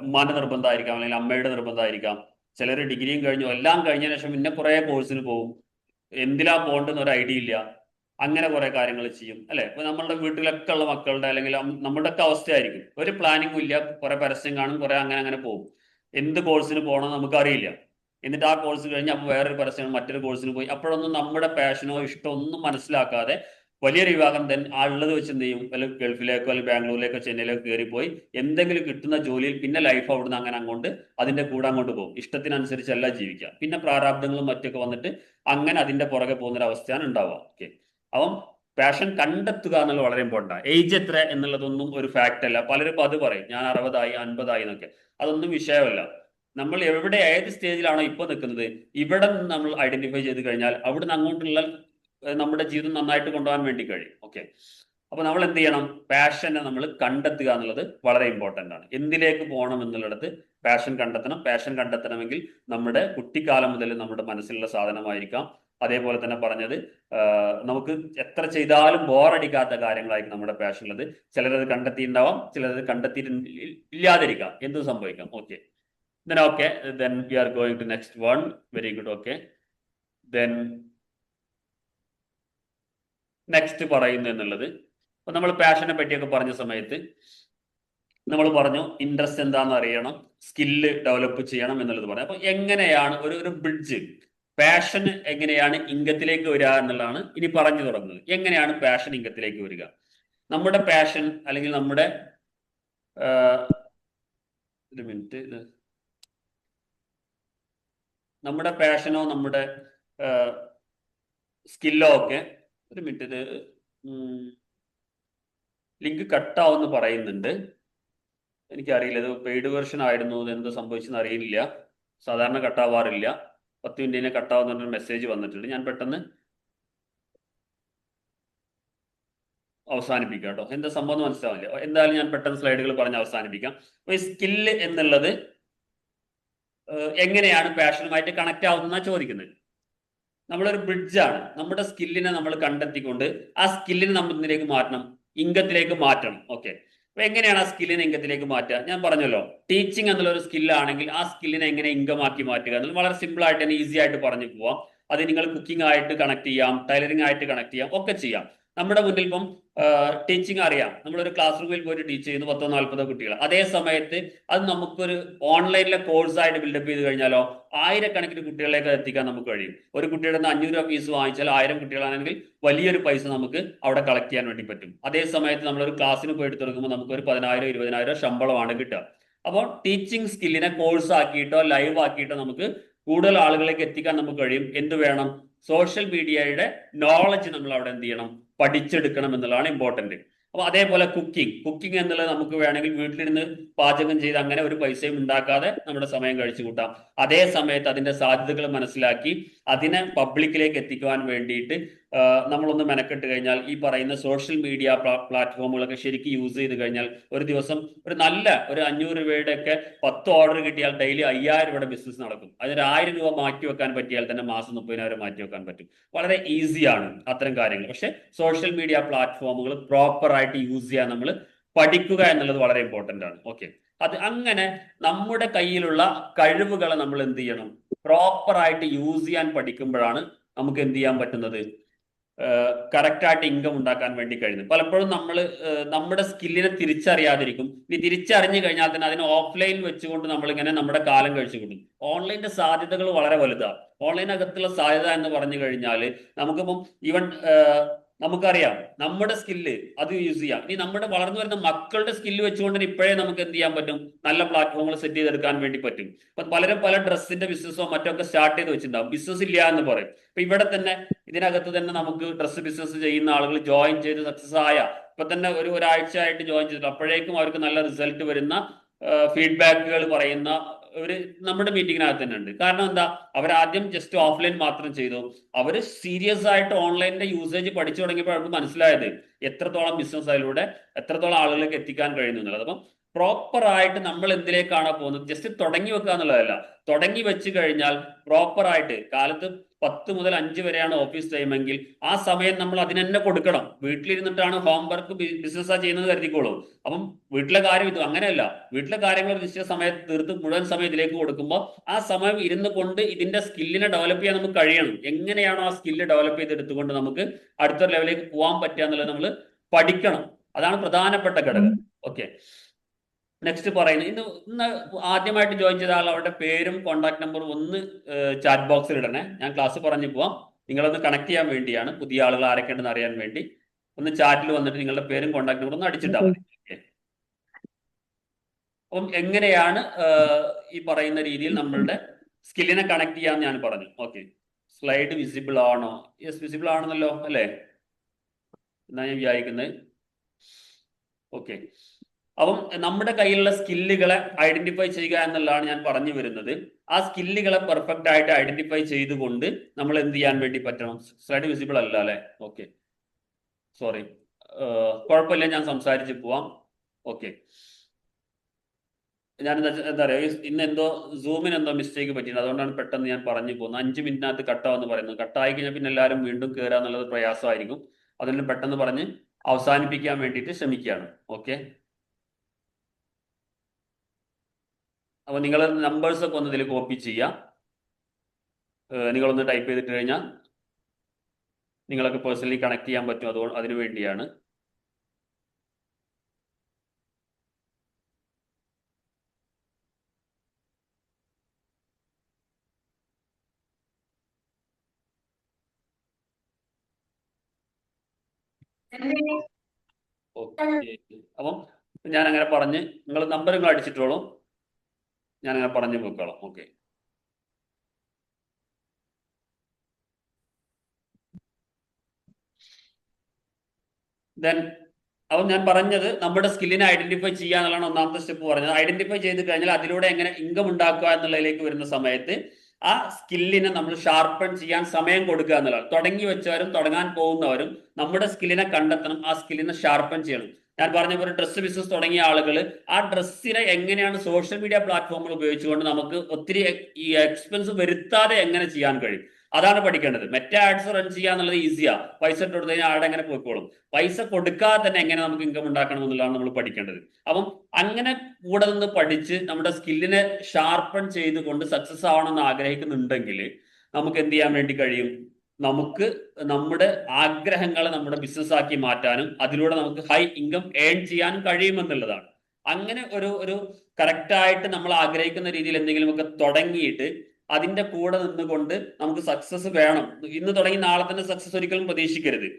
ഉമ്മാന്റെ നിർബന്ധമായിരിക്കാം, അല്ലെങ്കിൽ അമ്മയുടെ നിർബന്ധമായിരിക്കാം. ചിലർ ഡിഗ്രിയും കഴിഞ്ഞു, എല്ലാം കഴിഞ്ഞതിന് ശേഷം പിന്നെ കുറെ കോഴ്സിന് പോകും, എന്തിലാ പോകേണ്ടെന്ന് ഒരു ഐഡിയ ഇല്ല, അങ്ങനെ കുറെ കാര്യങ്ങൾ ചെയ്യും അല്ലെ. ഇപ്പൊ നമ്മളുടെ വീട്ടിലൊക്കെ ഉള്ള മക്കളുടെ അല്ലെങ്കിൽ നമ്മുടെ ഒക്കെ അവസ്ഥയായിരിക്കും, ഒരു പ്ലാനിങ്ങും ഇല്ല, കുറെ പരസ്യം കാണും, കുറെ അങ്ങനെ അങ്ങനെ പോകും. എന്ത് കോഴ്സിന് പോകണം നമുക്കറിയില്ല. എന്നിട്ട് ആ കോഴ്സ് കഴിഞ്ഞ് അപ്പൊ വേറൊരു പരസ്യം, മറ്റൊരു കോഴ്സിന് പോയി. അപ്പോഴൊന്നും നമ്മുടെ പാഷനോ ഇഷ്ടമോ ഒന്നും മനസ്സിലാക്കാതെ വലിയൊരു വിഭാഗം തന്നെ ഉള്ളത് വെച്ച് എന്ത് ചെയ്യും, വല്ല ഗൾഫിലേക്കോ അല്ലെങ്കിൽ ബാംഗ്ലൂരിലേക്കോ ചെന്നൈയിലേക്കോ കയറിപ്പോയി എന്തെങ്കിലും കിട്ടുന്ന ജോലിയിൽ പിന്നെ ലൈഫ് അവിടുന്ന് അങ്ങനെ അങ്ങോട്ട് അതിന്റെ കൂടെ അങ്ങോട്ട് പോകും. ഇഷ്ടത്തിനനുസരിച്ചല്ല ജീവിക്കുക, പിന്നെ പ്രാരാബ്ദങ്ങളും മറ്റൊക്കെ വന്നിട്ട് അങ്ങനെ അതിന്റെ പുറകെ പോകുന്ന ഒരു അവസ്ഥയാണ് ഉണ്ടാവുക. ഓക്കെ, അപ്പം പാഷൻ കണ്ടെത്തുക എന്നുള്ളത് വളരെ ഇമ്പോർട്ടൻ്റ് ആണ്. ഏജ് എത്ര എന്നുള്ളതൊന്നും ഒരു ഫാക്റ്റ് അല്ല. പലരും അത് പറയും, ഞാൻ 60 ആയി 50 ആയി എന്നൊക്കെ. അതൊന്നും വിഷയമല്ല. നമ്മൾ എവിടെ ഏത് സ്റ്റേജിലാണോ ഇപ്പൊ നിൽക്കുന്നത്, ഇവിടെ നിന്ന് നമ്മൾ ഐഡന്റിഫൈ ചെയ്ത് കഴിഞ്ഞാൽ അവിടുന്ന് അങ്ങോട്ടുള്ള നമ്മുടെ ജീവിതം നന്നായിട്ട് കൊണ്ടുപോകാൻ വേണ്ടി കഴിയും. ഓക്കെ, അപ്പൊ നമ്മൾ എന്ത് ചെയ്യണം? പാഷനെ നമ്മൾ കണ്ടെത്തുക എന്നുള്ളത് വളരെ ഇമ്പോർട്ടൻ്റ് ആണ്. എന്തിലേക്ക് പോകണം എന്നുള്ളിടത്ത് പാഷൻ കണ്ടെത്തണം. പാഷൻ കണ്ടെത്തണമെങ്കിൽ നമ്മുടെ കുട്ടിക്കാലം മുതൽ നമ്മുടെ മനസ്സിലുള്ള സാധനമായിരിക്കാം. അതേപോലെ തന്നെ പറഞ്ഞത്, നമുക്ക് എത്ര ചെയ്താലും ബോറടിക്കാത്ത കാര്യങ്ങളായിരിക്കും നമ്മുടെ പാഷൻ ഉള്ളത്. ചിലരത് കണ്ടെത്തിയിട്ടുണ്ടാവാം, ചിലരത് കണ്ടെത്തിയിട്ട് ഇല്ലാതിരിക്കാം, എന്തും സംഭവിക്കാം. Okay, then we are going to next one. Very good. Okay, then next പറയുന്നത് എന്നുള്ളത്, അപ്പൊ നമ്മൾ പാഷനെ പറ്റിയൊക്കെ പറഞ്ഞ സമയത്ത് നമ്മൾ പറഞ്ഞു ഇൻട്രസ്റ്റ് എന്താണെന്ന് അറിയണം, സ്കില്ല് ഡെവലപ്പ് ചെയ്യണം എന്നുള്ളത് പറഞ്ഞു. അപ്പൊ എങ്ങനെയാണ് ഒരു ബ്രിഡ്ജ്, പാഷൻ എങ്ങനെയാണ് ഇംഗത്തിലേക്ക് വരിക എന്നുള്ളതാണ് ഇനി പറഞ്ഞു തുടങ്ങുന്നത്. എങ്ങനെയാണ് പാഷൻ ഇംഗത്തിലേക്ക് വരിക? നമ്മുടെ പാഷൻ അല്ലെങ്കിൽ നമ്മുടെ ഒരു മിനിറ്റ്, നമ്മുടെ പാഷനോ നമ്മുടെ സ്കില്ലോ ഒക്കെ, ഒരു മിനിറ്റ്, ഇത് ലിങ്ക് കട്ടാവെന്ന് പറയുന്നുണ്ട്. എനിക്കറിയില്ല, ഇത് പെയ്ഡ് വെർഷൻ ആയിരുന്നു, എന്താ സംഭവിച്ചെന്ന് അറിയില്ല. സാധാരണ കട്ടാവാറില്ല, 10 മിനിറ്റിനെ കട്ടാവുന്ന മെസ്സേജ് വന്നിട്ടുണ്ട്. ഞാൻ പെട്ടെന്ന് അവസാനിപ്പിക്കാം കേട്ടോ, എന്താ സംഭവം മനസ്സിലാവില്ല. എന്തായാലും ഞാൻ പെട്ടെന്ന് സ്ലൈഡുകൾ പറഞ്ഞ് അവസാനിപ്പിക്കാം. അപ്പൊ ഈ സ്കില്ല് എന്നുള്ളത് എങ്ങനെയാണ് പാഷനുമായിട്ട് കണക്ട് ആവുന്ന ചോദിക്കുന്നത്. നമ്മളൊരു ബ്രിഡ്ജാണ്. നമ്മുടെ സ്കില്ലിനെ നമ്മൾ കണ്ടെത്തിക്കൊണ്ട് ആ സ്കില്ലിനെ നമ്മൾ ഇതിലേക്ക് മാറ്റണം, ഇംഗത്തിലേക്ക് മാറ്റണം. ഓക്കെ, അപ്പൊ എങ്ങനെയാണ് ആ സ്കില്ലിനെ ഇംഗത്തിലേക്ക് മാറ്റുക? ഞാൻ പറഞ്ഞല്ലോ, ടീച്ചിങ് എന്നുള്ള ഒരു സ്കില്ലാണെങ്കിൽ ആ സ്കില്ലിനെ എങ്ങനെ ഇംഗമാക്കി മാറ്റുക എന്നുള്ളത് വളരെ സിമ്പിൾ ആയിട്ട് തന്നെ ഈസി ആയിട്ട് പറഞ്ഞു പോവാം. അത് നിങ്ങൾ കുക്കിംഗ് ആയിട്ട് കണക്ട് ചെയ്യാം, ടൈലറിംഗ് ആയിട്ട് കണക്ട് ചെയ്യാം, ഒക്കെ ചെയ്യാം. നമ്മുടെ മുന്നിൽ ഇപ്പം ടീച്ചിങ് അറിയാം, നമ്മളൊരു ക്ലാസ് റൂമിൽ പോയിട്ട് ടീച്ച് ചെയ്യുന്നു 10-40 കുട്ടികൾ. അതേ സമയത്ത് അത് നമുക്കൊരു ഓൺലൈനിലെ കോഴ്സായിട്ട് ബിൽഡപ്പ് ചെയ്ത് കഴിഞ്ഞാലോ ആയിരക്കണക്കിന് കുട്ടികളിലേക്ക് എത്തിക്കാൻ നമുക്ക് കഴിയും. ഒരു കുട്ടിയുടെ 500 രൂപ ഫീസ് വാങ്ങിച്ചാൽ 1000 കുട്ടികളാണെങ്കിൽ വലിയൊരു പൈസ നമുക്ക് അവിടെ കളക്ട് ചെയ്യാൻ വേണ്ടി പറ്റും. അതേ സമയത്ത് നമ്മളൊരു ക്ലാസ്സിന് പോയിട്ട് തുടങ്ങുമ്പോൾ നമുക്ക് ഒരു 10,000-20,000 ശമ്പളമാണ് കിട്ടുക. അപ്പോൾ ടീച്ചിങ് സ്കില്ലിനെ കോഴ്സ് ആക്കിയിട്ടോ ലൈവ് ആക്കിയിട്ടോ നമുക്ക് കൂടുതൽ ആളുകളിലേക്ക് എത്തിക്കാൻ നമുക്ക് കഴിയും. എന്ത് വേണം? സോഷ്യൽ മീഡിയയുടെ നോളജ് നമ്മൾ അവിടെ എന്ത് ചെയ്യണം? പഠിച്ചെടുക്കണം എന്നുള്ളതാണ് ഇമ്പോർട്ടന്റ്. അപ്പൊ അതേപോലെ കുക്കിംഗ് എന്നുള്ളത് നമുക്ക് വേണമെങ്കിൽ വീട്ടിലിരുന്ന് പാചകം ചെയ്ത് അങ്ങനെ ഒരു പൈസയും ഉണ്ടാക്കാതെ നമ്മുടെ സമയം കഴിച്ചു കൂട്ടാം. അതേ സമയത്ത് അതിന്റെ സാധ്യതകൾ മനസ്സിലാക്കി അതിനെ പബ്ലിക്കിലേക്ക് എത്തിക്കുവാൻ വേണ്ടിയിട്ട് നമ്മളൊന്ന് മെനക്കെട്ട് കഴിഞ്ഞാൽ ഈ പറയുന്ന സോഷ്യൽ മീഡിയ പ്ലാറ്റ്ഫോമുകളൊക്കെ ശരിക്കും യൂസ് ചെയ്ത് കഴിഞ്ഞാൽ ഒരു ദിവസം ഒരു 500 രൂപയുടെ ഒക്കെ 10 ഓർഡർ കിട്ടിയാൽ ഡെയിലി 5000 രൂപയുടെ ബിസിനസ് നടക്കും. അതിനൊരു 1000 രൂപ മാറ്റി വെക്കാൻ പറ്റിയാൽ തന്നെ മാസം 30,000 മാറ്റി വെക്കാൻ പറ്റും. വളരെ ഈസിയാണ് അത്തരം കാര്യങ്ങൾ. പക്ഷെ സോഷ്യൽ മീഡിയ പ്ലാറ്റ്ഫോമുകൾ പ്രോപ്പർ ആയിട്ട് യൂസ് ചെയ്യാൻ നമ്മൾ പഠിക്കുക എന്നുള്ളത് വളരെ ഇമ്പോർട്ടന്റ് ആണ്. ഓക്കെ, അത് അങ്ങനെ നമ്മുടെ കയ്യിലുള്ള കഴിവുകളെ നമ്മൾ എന്ത് ചെയ്യണം, പ്രോപ്പർ ആയിട്ട് യൂസ് ചെയ്യാൻ പഠിക്കുമ്പോഴാണ് നമുക്ക് എന്ത് ചെയ്യാൻ പറ്റുന്നത്, കറക്റ്റായിട്ട് ഇൻകം ഉണ്ടാക്കാൻ വേണ്ടി കഴിയുന്നത്. പലപ്പോഴും നമ്മൾ നമ്മുടെ സ്കില്ലിനെ തിരിച്ചറിയാതിരിക്കും. ഇനി തിരിച്ചറിഞ്ഞു കഴിഞ്ഞാൽ തന്നെ അതിനെ ഓഫ്ലൈൻ വെച്ചുകൊണ്ട് നമ്മളിങ്ങനെ നമ്മുടെ കാലം കഴിച്ചു കിട്ടും. ഓൺലൈൻ്റെ സാധ്യതകൾ വളരെ വലുതാണ്. ഓൺലൈനകത്തുള്ള സാധ്യത എന്ന് പറഞ്ഞു കഴിഞ്ഞാൽ നമുക്കിപ്പം ഈവൻ നമുക്കറിയാം നമ്മുടെ സ്കില്ല് അത് യൂസ് ചെയ്യാം. ഇനി നമ്മുടെ വളർന്നു വരുന്ന മക്കളുടെ സ്കില്ല് വെച്ചുകൊണ്ട് ഇപ്പോഴേ നമുക്ക് എന്ത് ചെയ്യാൻ പറ്റും, നല്ല പ്ലാറ്റ്ഫോമുകൾ സെറ്റ് ചെയ്തെടുക്കാൻ വേണ്ടി പറ്റും. ഇപ്പൊ പലരും പല ഡ്രസ്സിന്റെ ബിസിനസ്സോ മറ്റൊക്കെ സ്റ്റാർട്ട് ചെയ്ത് വെച്ചിട്ടുണ്ടാവും. ബിസിനസ് ഇല്ല എന്ന് പറയും. ഇപ്പൊ ഇവിടെ തന്നെ ഇതിനകത്ത് തന്നെ നമുക്ക് ഡ്രസ്സ് ബിസിനസ് ചെയ്യുന്ന ആളുകൾ ജോയിൻ ചെയ്ത് സക്സസ് ആയ ഇപ്പൊ തന്നെ ഒരാഴ്ച ആയിട്ട് ജോയിൻ ചെയ്തിട്ട് അപ്പോഴേക്കും അവർക്ക് നല്ല റിസൾട്ട് വരുന്ന ഫീഡ്ബാക്കുകൾ പറയുന്ന നമ്മുടെ മീറ്റിങ്ങിനകത്ത് തന്നെ ഉണ്ട്. കാരണം എന്താ, അവരാദ്യം ജസ്റ്റ് ഓഫ്ലൈൻ മാത്രം ചെയ്തു. അവര് സീരിയസ് ആയിട്ട് ഓൺലൈനിന്റെ യൂസേജ് പഠിച്ചു തുടങ്ങിയപ്പോൾ അവർക്ക് മനസ്സിലായത് എത്രത്തോളം ബിസിനസ് അതിലൂടെ എത്രത്തോളം ആളുകളിലേക്ക് എത്തിക്കാൻ കഴിയുന്നു എന്നുള്ളത്. അപ്പം പ്രോപ്പർ ആയിട്ട് നമ്മൾ എന്തിലേക്കാണ് പോകുന്നത്, ജസ്റ്റ് തുടങ്ങി വെക്കുക എന്നുള്ളതല്ല. തുടങ്ങി വെച്ച് കഴിഞ്ഞാൽ പ്രോപ്പർ ആയിട്ട് കാലത്ത് 10 മുതൽ 5 വരെയാണ് ഓഫീസ് ടൈമെങ്കിൽ ആ സമയം നമ്മൾ അതിന് തന്നെ കൊടുക്കണം. വീട്ടിലിരുന്നിട്ടാണ് ഹോംവർക്ക് ബിസിനസ്സാ ചെയ്യുന്നത് കരുതിക്കോളും. അപ്പം വീട്ടിലെ കാര്യം ഇത് അങ്ങനെയല്ല. വീട്ടിലെ കാര്യങ്ങൾ നിശ്ചിത സമയത്ത് തീർത്ത് മുഴുവൻ സമയം ഇതിലേക്ക് കൊടുക്കുമ്പോൾ ആ സമയം ഇരുന്ന് കൊണ്ട് ഇതിന്റെ സ്കില്ലിനെ ഡെവലപ്പ് ചെയ്യാൻ നമുക്ക് കഴിയണം. എങ്ങനെയാണോ ആ സ്കില്ല് ഡെവലപ്പ് ചെയ്തെടുത്തുകൊണ്ട് നമുക്ക് അടുത്ത ലെവലിലേക്ക് പോകാൻ പറ്റുക എന്നുള്ളത് നമ്മൾ പഠിക്കണം. അതാണ് പ്രധാനപ്പെട്ട ഘടകം. ഓക്കെ, നെക്സ്റ്റ് പറയുന്നത്, ഇന്ന് ആദ്യമായിട്ട് ജോയിൻ ചെയ്ത ആൾ അവരുടെ പേരും കോൺടാക്ട് നമ്പറും ഒന്ന് ചാറ്റ് ബോക്സിൽ ഇടണേ. ഞാൻ ക്ലാസ് പറഞ്ഞു പോവാം. നിങ്ങളൊന്ന് കണക്ട് ചെയ്യാൻ വേണ്ടിയാണ്, പുതിയ ആളുകൾ ആരൊക്കെ ഉണ്ടെന്ന് അറിയാൻ വേണ്ടി. ഒന്ന് ചാറ്റിൽ വന്നിട്ട് നിങ്ങളുടെ പേരും കോൺടാക്ട് നമ്പറും ഒന്ന് അടിച്ചിട്ടാൽ മതി. അപ്പം എങ്ങനെയാണ് ഈ പറയുന്ന രീതിയിൽ നമ്മളുടെ സ്കില്ലിനെ കണക്ട് ചെയ്യാൻ ഞാൻ പറഞ്ഞു. ഓക്കെ, സ്ലൈഡ് വിസിബിൾ ആണോ? യെസ്, വിസിബിൾ ആണെന്നല്ലോ അല്ലേ, എന്നാ ഞാൻ വിചാരിക്കുന്നത്. ഓക്കെ, അപ്പം നമ്മുടെ കയ്യിലുള്ള സ്കില്ലുകളെ ഐഡന്റിഫൈ ചെയ്യുക എന്നുള്ളതാണ് ഞാൻ പറഞ്ഞു വരുന്നത്. ആ സ്കില്ലുകളെ പെർഫെക്റ്റ് ആയിട്ട് ഐഡന്റിഫൈ ചെയ്തുകൊണ്ട് നമ്മൾ എന്ത് ചെയ്യാൻ വേണ്ടി പറ്റണം. സ്ലൈഡ് വിസിബിൾ അല്ല അല്ലേ? ഓക്കെ, സോറി, കുഴപ്പമില്ല, ഞാൻ സംസാരിച്ച് പോവാം. ഓക്കെ, ഞാൻ എന്താ പറയുക, ഇന്ന് എന്തോ സൂമിന് എന്തോ മിസ്റ്റേക്ക് പറ്റിയിട്ടുണ്ട്. അതുകൊണ്ടാണ് പെട്ടെന്ന് ഞാൻ പറഞ്ഞു പോകുന്നത്. 5 മിനിറ്റിനകത്ത് കട്ടാവെന്ന് പറയുന്നത്. കട്ടായി കഴിഞ്ഞാൽ പിന്നെ എല്ലാവരും വീണ്ടും കയറുക എന്നുള്ളത് പ്രയാസമായിരിക്കും. അതിന് പെട്ടെന്ന് പറഞ്ഞ് അവസാനിപ്പിക്കാൻ വേണ്ടിയിട്ട് ശ്രമിക്കുകയാണ്. ഓക്കെ, അപ്പോൾ നിങ്ങൾ നമ്പേഴ്സൊക്കെ ഒന്ന് ഇതിൽ കോപ്പി ചെയ്യാം. നിങ്ങളൊന്ന് ടൈപ്പ് ചെയ്തിട്ട് കഴിഞ്ഞാൽ നിങ്ങളൊക്കെ പേഴ്സണലി കണക്ട് ചെയ്യാൻ പറ്റും. അതിനു വേണ്ടിയാണ്. ഓക്കെ, അപ്പം ഞാൻ അങ്ങനെ പറഞ്ഞ് നിങ്ങൾ നമ്പറുകൾ അടിച്ചിട്ടോളൂ. ഞാൻ അങ്ങനെ പറഞ്ഞു പോയിക്കോളാം. ഓക്കെ, ദെൻ അപ്പം ഞാൻ പറഞ്ഞത് നമ്മുടെ സ്കില്ലിനെ ഐഡന്റിഫൈ ചെയ്യുക എന്നുള്ളതാണ് ഒന്നാമത്തെ സ്റ്റെപ്പ് പറഞ്ഞത്. ഐഡന്റിഫൈ ചെയ്ത് കഴിഞ്ഞാൽ അതിലൂടെ എങ്ങനെ ഇൻകം ഉണ്ടാക്കുക എന്നുള്ളതിലേക്ക് വരുന്ന സമയത്ത് ആ സ്കില്ലിനെ നമ്മൾ ഷാർപ്പൺ ചെയ്യാൻ സമയം കൊടുക്കുക എന്നുള്ളതാണ്. തുടങ്ങി വെച്ചവരും തുടങ്ങാൻ പോകുന്നവരും നമ്മുടെ സ്കില്ലിനെ കണ്ടെത്തണം, ആ സ്കില്ലിനെ ഷാർപ്പൺ ചെയ്യണം. ഞാൻ പറഞ്ഞ പോലെ ഡ്രസ്സ് ബിസിനസ് തുടങ്ങിയ ആളുകൾ ആ ഡ്രസ്സിനെ എങ്ങനെയാണ് സോഷ്യൽ മീഡിയ പ്ലാറ്റ്ഫോമുകൾ ഉപയോഗിച്ചുകൊണ്ട് നമുക്ക് ഒത്തിരി ഈ എക്സ്പെൻസ് വരുത്താതെ എങ്ങനെ ചെയ്യാൻ കഴിയും, അതാണ് പഠിക്കേണ്ടത്. മറ്റേ ആഡ്സ് റൺ ചെയ്യുക എന്നുള്ളത് ഈസിയാ. പൈസ ഇട്ട് കൊടുത്തു കഴിഞ്ഞാൽ ആടെ എങ്ങനെ പോയിക്കോളും. പൈസ കൊടുക്കാതെ തന്നെ എങ്ങനെ നമുക്ക് ഇൻകം ഉണ്ടാക്കണം എന്നുള്ളതാണ് നമ്മൾ പഠിക്കേണ്ടത്. അപ്പം അങ്ങനെ കൂടെ നിന്ന് പഠിച്ച് നമ്മുടെ സ്കില്ലിനെ ഷാർപ്പൺ ചെയ്തുകൊണ്ട് സക്സസ് ആവണമെന്ന് ആഗ്രഹിക്കുന്നുണ്ടെങ്കിൽ നമുക്ക് എന്ത് ചെയ്യാൻ വേണ്ടി കഴിയും, നമുക്ക് നമ്മുടെ ആഗ്രഹങ്ങളെ നമ്മുടെ ബിസിനസ് ആക്കി മാറ്റാനും അതിലൂടെ നമുക്ക് ഹൈ ഇൻകം ഏൺ ചെയ്യാനും കഴിയുമെന്നുള്ളതാണ്. അങ്ങനെ ഒരു കറക്റ്റായിട്ട് നമ്മൾ ആഗ്രഹിക്കുന്ന രീതിയിൽ എന്തെങ്കിലുമൊക്കെ തുടങ്ങിയിട്ട് അതിന്റെ കൂടെ നിന്നുകൊണ്ട് നമുക്ക് സക്സസ് വേണം. ഇന്ന് തുടങ്ങി നാളെ തന്നെ സക്സസ് ഒരിക്കലും പ്രതീക്ഷിക്കരുത്.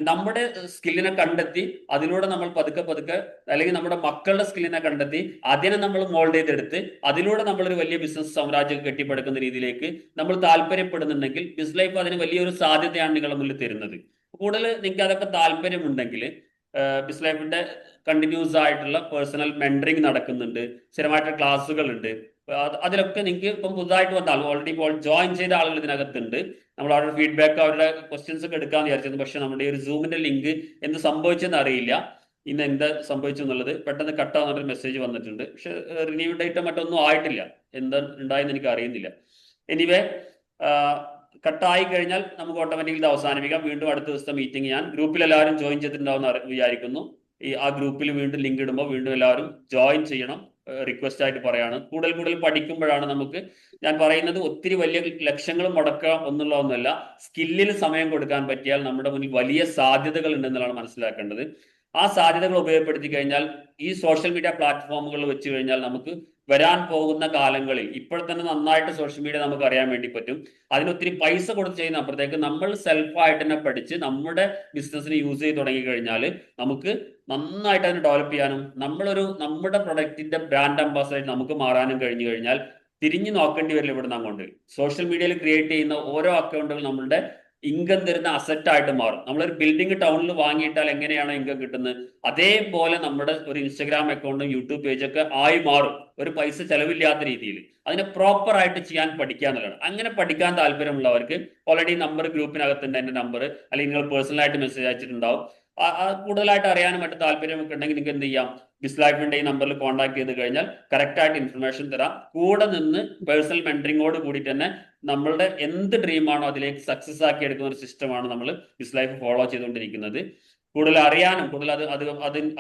നമ്മുടെ സ്കില്ലിനെ കണ്ടെത്തി അതിലൂടെ നമ്മൾ പതുക്കെ പതുക്കെ, അല്ലെങ്കിൽ നമ്മുടെ മക്കളുടെ സ്കില്ലിനെ കണ്ടെത്തി അതിനെ നമ്മൾ മോൾഡ് ചെയ്തെടുത്ത് അതിലൂടെ നമ്മളൊരു വലിയ ബിസിനസ് സാമ്രാജ്യം കെട്ടിപ്പടുക്കുന്ന രീതിയിലേക്ക് നമ്മൾ താല്പര്യപ്പെടുന്നുണ്ടെങ്കിൽ ബിസ് ലൈഫ് അതിന് വലിയൊരു സാധ്യതയാണ് നിങ്ങളുടെ മുന്നിൽ തരുന്നത്. കൂടുതൽ നിങ്ങൾക്ക് അതൊക്കെ താല്പര്യമുണ്ടെങ്കിൽ ബിസ് ലൈഫിന്റെ കണ്ടിന്യൂസ് ആയിട്ടുള്ള പേഴ്സണൽ മെന്ററിങ് നടക്കുന്നുണ്ട്, സ്ഥിരമായിട്ട് ക്ലാസ്സുകൾ ഉണ്ട്. അതിലൊക്കെ നിങ്ങൾക്ക് ഇപ്പം പുതുതായിട്ട് വന്ന ആൾ, ഓൾറെഡി ഇപ്പോൾ ജോയിൻ ചെയ്ത ആളുകൾ ഇതിനകത്തുണ്ട്. നമ്മൾ അവരുടെ ഫീഡ്ബാക്ക്, അവരുടെ ക്വസ്റ്റ്യൻസ് ഒക്കെ എടുക്കാമെന്ന് വിചാരിച്ചിരുന്നു. പക്ഷെ നമ്മുടെ ഈ ഒരു സൂമിന്റെ ലിങ്ക് എന്ത് സംഭവിച്ചെന്ന് അറിയില്ല, ഇന്ന് എന്താ സംഭവിച്ചു എന്നുള്ളത്. പെട്ടെന്ന് കട്ടാവുന്നൊരു മെസ്സേജ് വന്നിട്ടുണ്ട്. പക്ഷെ റിന്യൂ ഡേറ്റോ മറ്റൊന്നും ആയിട്ടില്ല, എന്താ ഉണ്ടായെന്ന് എനിക്ക് അറിയുന്നില്ല. എനിവേ, കട്ടായി കഴിഞ്ഞാൽ നമുക്ക് ഓട്ടോമാറ്റിക്കലി ഇത് അവസാനിപ്പിക്കാം. വീണ്ടും അടുത്ത ദിവസത്തെ മീറ്റിംഗ് ഞാൻ ഗ്രൂപ്പിൽ എല്ലാവരും ജോയിൻ ചെയ്തിട്ടുണ്ടാവുന്ന വിചാരിക്കുന്നു. ആ ഗ്രൂപ്പിൽ വീണ്ടും ലിങ്ക് ഇടുമ്പോൾ വീണ്ടും എല്ലാവരും ജോയിൻ ചെയ്യണം. റിക്വസ്റ്റ് ആയിട്ട് പറയാണ്. കൂടുതൽ കൂടുതൽ പഠിക്കുമ്പോഴാണ് നമുക്ക്, ഞാൻ പറയുന്നത് ഒത്തിരി വലിയ ലക്ഷ്യങ്ങൾ മുടക്കുക എന്നുള്ള ഒന്നുമല്ല, സ്കില്ലിൽ സമയം കൊടുക്കാൻ പറ്റിയാൽ നമ്മുടെ മുന്നിൽ വലിയ സാധ്യതകൾ ഉണ്ടെന്നുള്ളതാണ് മനസ്സിലാക്കേണ്ടത്. ആ സാധ്യതകൾ ഉപയോഗപ്പെടുത്തി കഴിഞ്ഞാൽ ഈ സോഷ്യൽ മീഡിയ പ്ലാറ്റ്ഫോമുകൾ വെച്ച് കഴിഞ്ഞാൽ നമുക്ക് വരാൻ പോകുന്ന കാലങ്ങളിൽ, ഇപ്പോൾ തന്നെ നന്നായിട്ട് സോഷ്യൽ മീഡിയ നമുക്ക് അറിയാൻ വേണ്ടി പറ്റും. അതിനൊത്തിരി പൈസ കൊടുത്ത് ചെയ്യുന്ന അപ്പുറത്തേക്ക് നമ്മൾ സെൽഫായിട്ട് തന്നെ പഠിച്ച് നമ്മുടെ ബിസിനസ്സിന് യൂസ് ചെയ്ത് തുടങ്ങി കഴിഞ്ഞാൽ നമുക്ക് നന്നായിട്ട് അതിനെ ഡെവലപ്പ് ചെയ്യാനും നമ്മുടെ പ്രൊഡക്റ്റിന്റെ ബ്രാൻഡ് അംബാസഡർ നമുക്ക് മാറാനും കഴിഞ്ഞു കഴിഞ്ഞാൽ തിരിഞ്ഞു നോക്കേണ്ടി വരില്ല ഇവിടുന്ന് അങ്ങോട്ട്. സോഷ്യൽ മീഡിയയിൽ ക്രിയേറ്റ് ചെയ്യുന്ന ഓരോ അക്കൗണ്ടുകൾ നമ്മളുടെ ഇൻകം തരുന്ന അസറ്റ് ആയിട്ട് മാറും. നമ്മളൊരു ബിൽഡിംഗ് ടൗണിൽ വാങ്ങിയിട്ടാൽ എങ്ങനെയാണോ ഇൻകം കിട്ടുന്നത്, അതേപോലെ നമ്മുടെ ഒരു ഇൻസ്റ്റഗ്രാം അക്കൗണ്ടും യൂട്യൂബ് പേജൊക്കെ ആയി മാറും, ഒരു പൈസ ചെലവില്ലാത്ത രീതിയിൽ. അതിനെ പ്രോപ്പർ ആയിട്ട് ചെയ്യാൻ പഠിക്കുക എന്നുള്ളതാണ്. അങ്ങനെ പഠിക്കാൻ താല്പര്യമുള്ളവർക്ക് ഓൾറെഡി നമ്പർ ഗ്രൂപ്പിനകത്തുണ്ട്, എൻ്റെ നമ്പർ, അല്ലെങ്കിൽ നിങ്ങൾ പേഴ്സണലായിട്ട് മെസ്സേജ് അയച്ചിട്ടുണ്ടാവും. കൂടുതലായിട്ട് അറിയാനും മറ്റു താല്പര്യമൊക്കെ ഉണ്ടെങ്കിൽ നിങ്ങൾക്ക് എന്ത് ചെയ്യാം, ബിസ് ലൈഫിന്റെ ഈ നമ്പറിൽ കോൺടാക്ട് ചെയ്ത് കഴിഞ്ഞാൽ കറക്റ്റ് ആയിട്ട് ഇൻഫർമേഷൻ തരാം. കൂടെ നിന്ന് പേഴ്സണൽ മെന്ററിങ്ങോട് കൂടി തന്നെ നമ്മളുടെ എന്ത് ഡ്രീമാണോ അതിലേക്ക് സക്സസ് ആക്കി എടുക്കുന്ന ഒരു സിസ്റ്റമാണ് നമ്മൾ ബിസ് ലൈഫ് ഫോളോ ചെയ്തുകൊണ്ടിരിക്കുന്നത്. കൂടുതൽ അറിയാനും കൂടുതൽ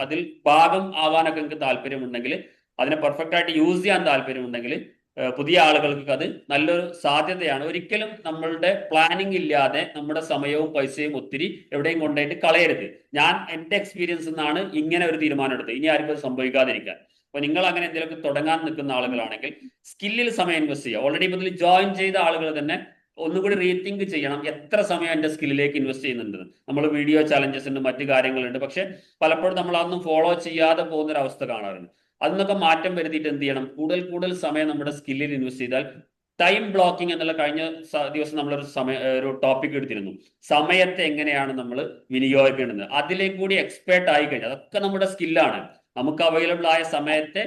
അതിൽ ഭാഗം ആവാനൊക്കെ നിങ്ങൾക്ക് താല്പര്യമുണ്ടെങ്കിൽ, അതിനെ പെർഫെക്റ്റ് ആയിട്ട് യൂസ് ചെയ്യാൻ താല്പര്യമുണ്ടെങ്കിൽ, പുതിയ ആളുകൾക്ക് അത് നല്ലൊരു സാധ്യതയാണ്. ഒരിക്കലും നമ്മളുടെ പ്ലാനിങ് ഇല്ലാതെ നമ്മുടെ സമയവും പൈസയും ഒത്തിരി എവിടെയും കൊണ്ടുപോയിട്ട് കളയരുത്. ഞാൻ എൻ്റെ എക്സ്പീരിയൻസ് നിന്നാണ് ഇങ്ങനെ ഒരു തീരുമാനം എടുത്തത്. ഇനി ആർക്കും അത് സംഭവിക്കാതിരിക്കാൻ. അപ്പൊ നിങ്ങൾ അങ്ങനെ എന്തെങ്കിലുമൊക്കെ തുടങ്ങാൻ നിൽക്കുന്ന ആളുകളാണെങ്കിൽ സ്കില്ലിൽ സമയം ഇൻവെസ്റ്റ് ചെയ്യുക. ഓൾറെഡി ഇതിൽ ജോയിൻ ചെയ്ത ആളുകൾ തന്നെ ഒന്നുകൂടി റീതിങ്ക് ചെയ്യണം, എത്ര സമയം എൻ്റെ സ്കില്ലിലേക്ക് ഇൻവെസ്റ്റ് ചെയ്യുന്നുണ്ട്. നമ്മൾ വീഡിയോ ചലഞ്ചസ് ഉണ്ട്, മറ്റു കാര്യങ്ങളുണ്ട്, പക്ഷെ പലപ്പോഴും നമ്മൾ അതൊന്നും ഫോളോ ചെയ്യാതെ പോകുന്ന ഒരു അവസ്ഥ കാണാറുണ്ട്. അതിനൊക്കെ മാറ്റം വരുത്തിയിട്ട് എന്ത് ചെയ്യണം, കൂടുതൽ സമയം നമ്മുടെ സ്കില്ലിൽ ഇൻവെസ്റ്റ് ചെയ്താൽ, ടൈം ബ്ലോക്കിംഗ് എന്നുള്ള കഴിഞ്ഞ ദിവസം നമ്മളൊരു ഒരു ടോപ്പിക് എടുത്തിരുന്നു, സമയത്തെ എങ്ങനെയാണ് നമ്മൾ വിനിയോഗിക്കേണ്ടത്. അതിലേക്ക് കൂടി എക്സ്പേർട്ട് ആയി കഴിഞ്ഞാൽ അതൊക്കെ നമ്മുടെ സ്കില്ലാണ്. നമുക്ക് അവൈലബിൾ ആയ സമയത്തെ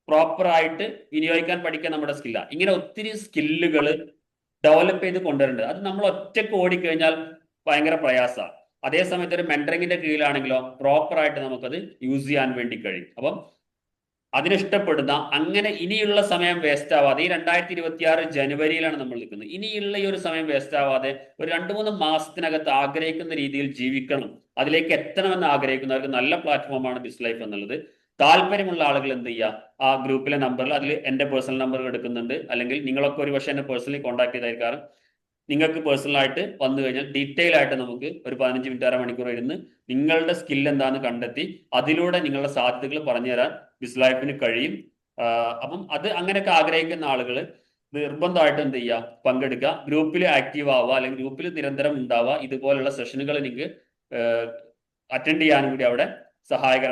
പ്രോപ്പർ ആയിട്ട് വിനിയോഗിക്കാൻ പഠിക്കാൻ നമ്മുടെ സ്കില്ലാണ്. ഇങ്ങനെ ഒത്തിരി സ്കില്ലുകൾ ഡെവലപ്പ് ചെയ്ത് കൊണ്ടുവരേണ്ടത്. അത് നമ്മൾ ഒറ്റയ്ക്ക് ഓടിക്കഴിഞ്ഞാൽ ഭയങ്കര പ്രയാസമാണ്. അതേസമയത്ത് ഒരു മെന്ററിങ്ങിന്റെ കീഴിലാണെങ്കിലോ പ്രോപ്പർ ആയിട്ട് നമുക്കത് യൂസ് ചെയ്യാൻ വേണ്ടി കഴിയും. അപ്പം അതിനിഷ്ടപ്പെടുന്ന, അങ്ങനെ ഇനിയുള്ള സമയം വേസ്റ്റ് ആവാതെ, ഈ 2026 ജനുവരിയിലാണ് നമ്മൾ നിൽക്കുന്നത്, ഇനിയുള്ള ഈ ഒരു സമയം വേസ്റ്റ് ആവാതെ ഒരു 2-3 മാസത്തിനകത്ത് ആഗ്രഹിക്കുന്ന രീതിയിൽ ജീവിക്കണം, അതിലേക്ക് എത്തണമെന്ന് ആഗ്രഹിക്കുന്നവർക്ക് നല്ല പ്ലാറ്റ്ഫോമാണ് ബിസ് ലൈഫ് എന്നുള്ളത്. താല്പര്യമുള്ള ആളുകൾ എന്ത് ചെയ്യുക, ആ ഗ്രൂപ്പിലെ നമ്പറിൽ, അതിൽ എൻ്റെ പേഴ്സണൽ നമ്പർ എടുക്കുന്നുണ്ട്, അല്ലെങ്കിൽ നിങ്ങളൊക്കെ ഒരു പക്ഷേ എന്നെ പേഴ്സണലി കോൺടാക്ട് ചെയ്തായിരിക്കും. നിങ്ങൾക്ക് പേഴ്സണലായിട്ട് വന്നു കഴിഞ്ഞാൽ ഡീറ്റെയിൽ ആയിട്ട് നമുക്ക് ഒരു 15 മിനിറ്റ്, അരമണിക്കൂർ ഇരുന്ന് നിങ്ങളുടെ സ്കിൽ എന്താണെന്ന് കണ്ടെത്തി അതിലൂടെ നിങ്ങളുടെ സാധ്യതകൾ പറഞ്ഞു തരാൻ ബിസ് ലൈഫിന് കഴിയും. അപ്പം അത് അങ്ങനെയൊക്കെ ആഗ്രഹിക്കുന്ന ആളുകൾ നിർബന്ധമായിട്ട് എന്ത് ചെയ്യുക, പങ്കെടുക്കുക, ഗ്രൂപ്പിൽ ആക്റ്റീവ് ആവുക, അല്ലെങ്കിൽ ഗ്രൂപ്പിൽ നിരന്തരം ഉണ്ടാവുക. ഇതുപോലുള്ള സെഷനുകൾ നിങ്ങൾക്ക് അറ്റൻഡ് ചെയ്യാനും കൂടി അവിടെ സഹായകരം.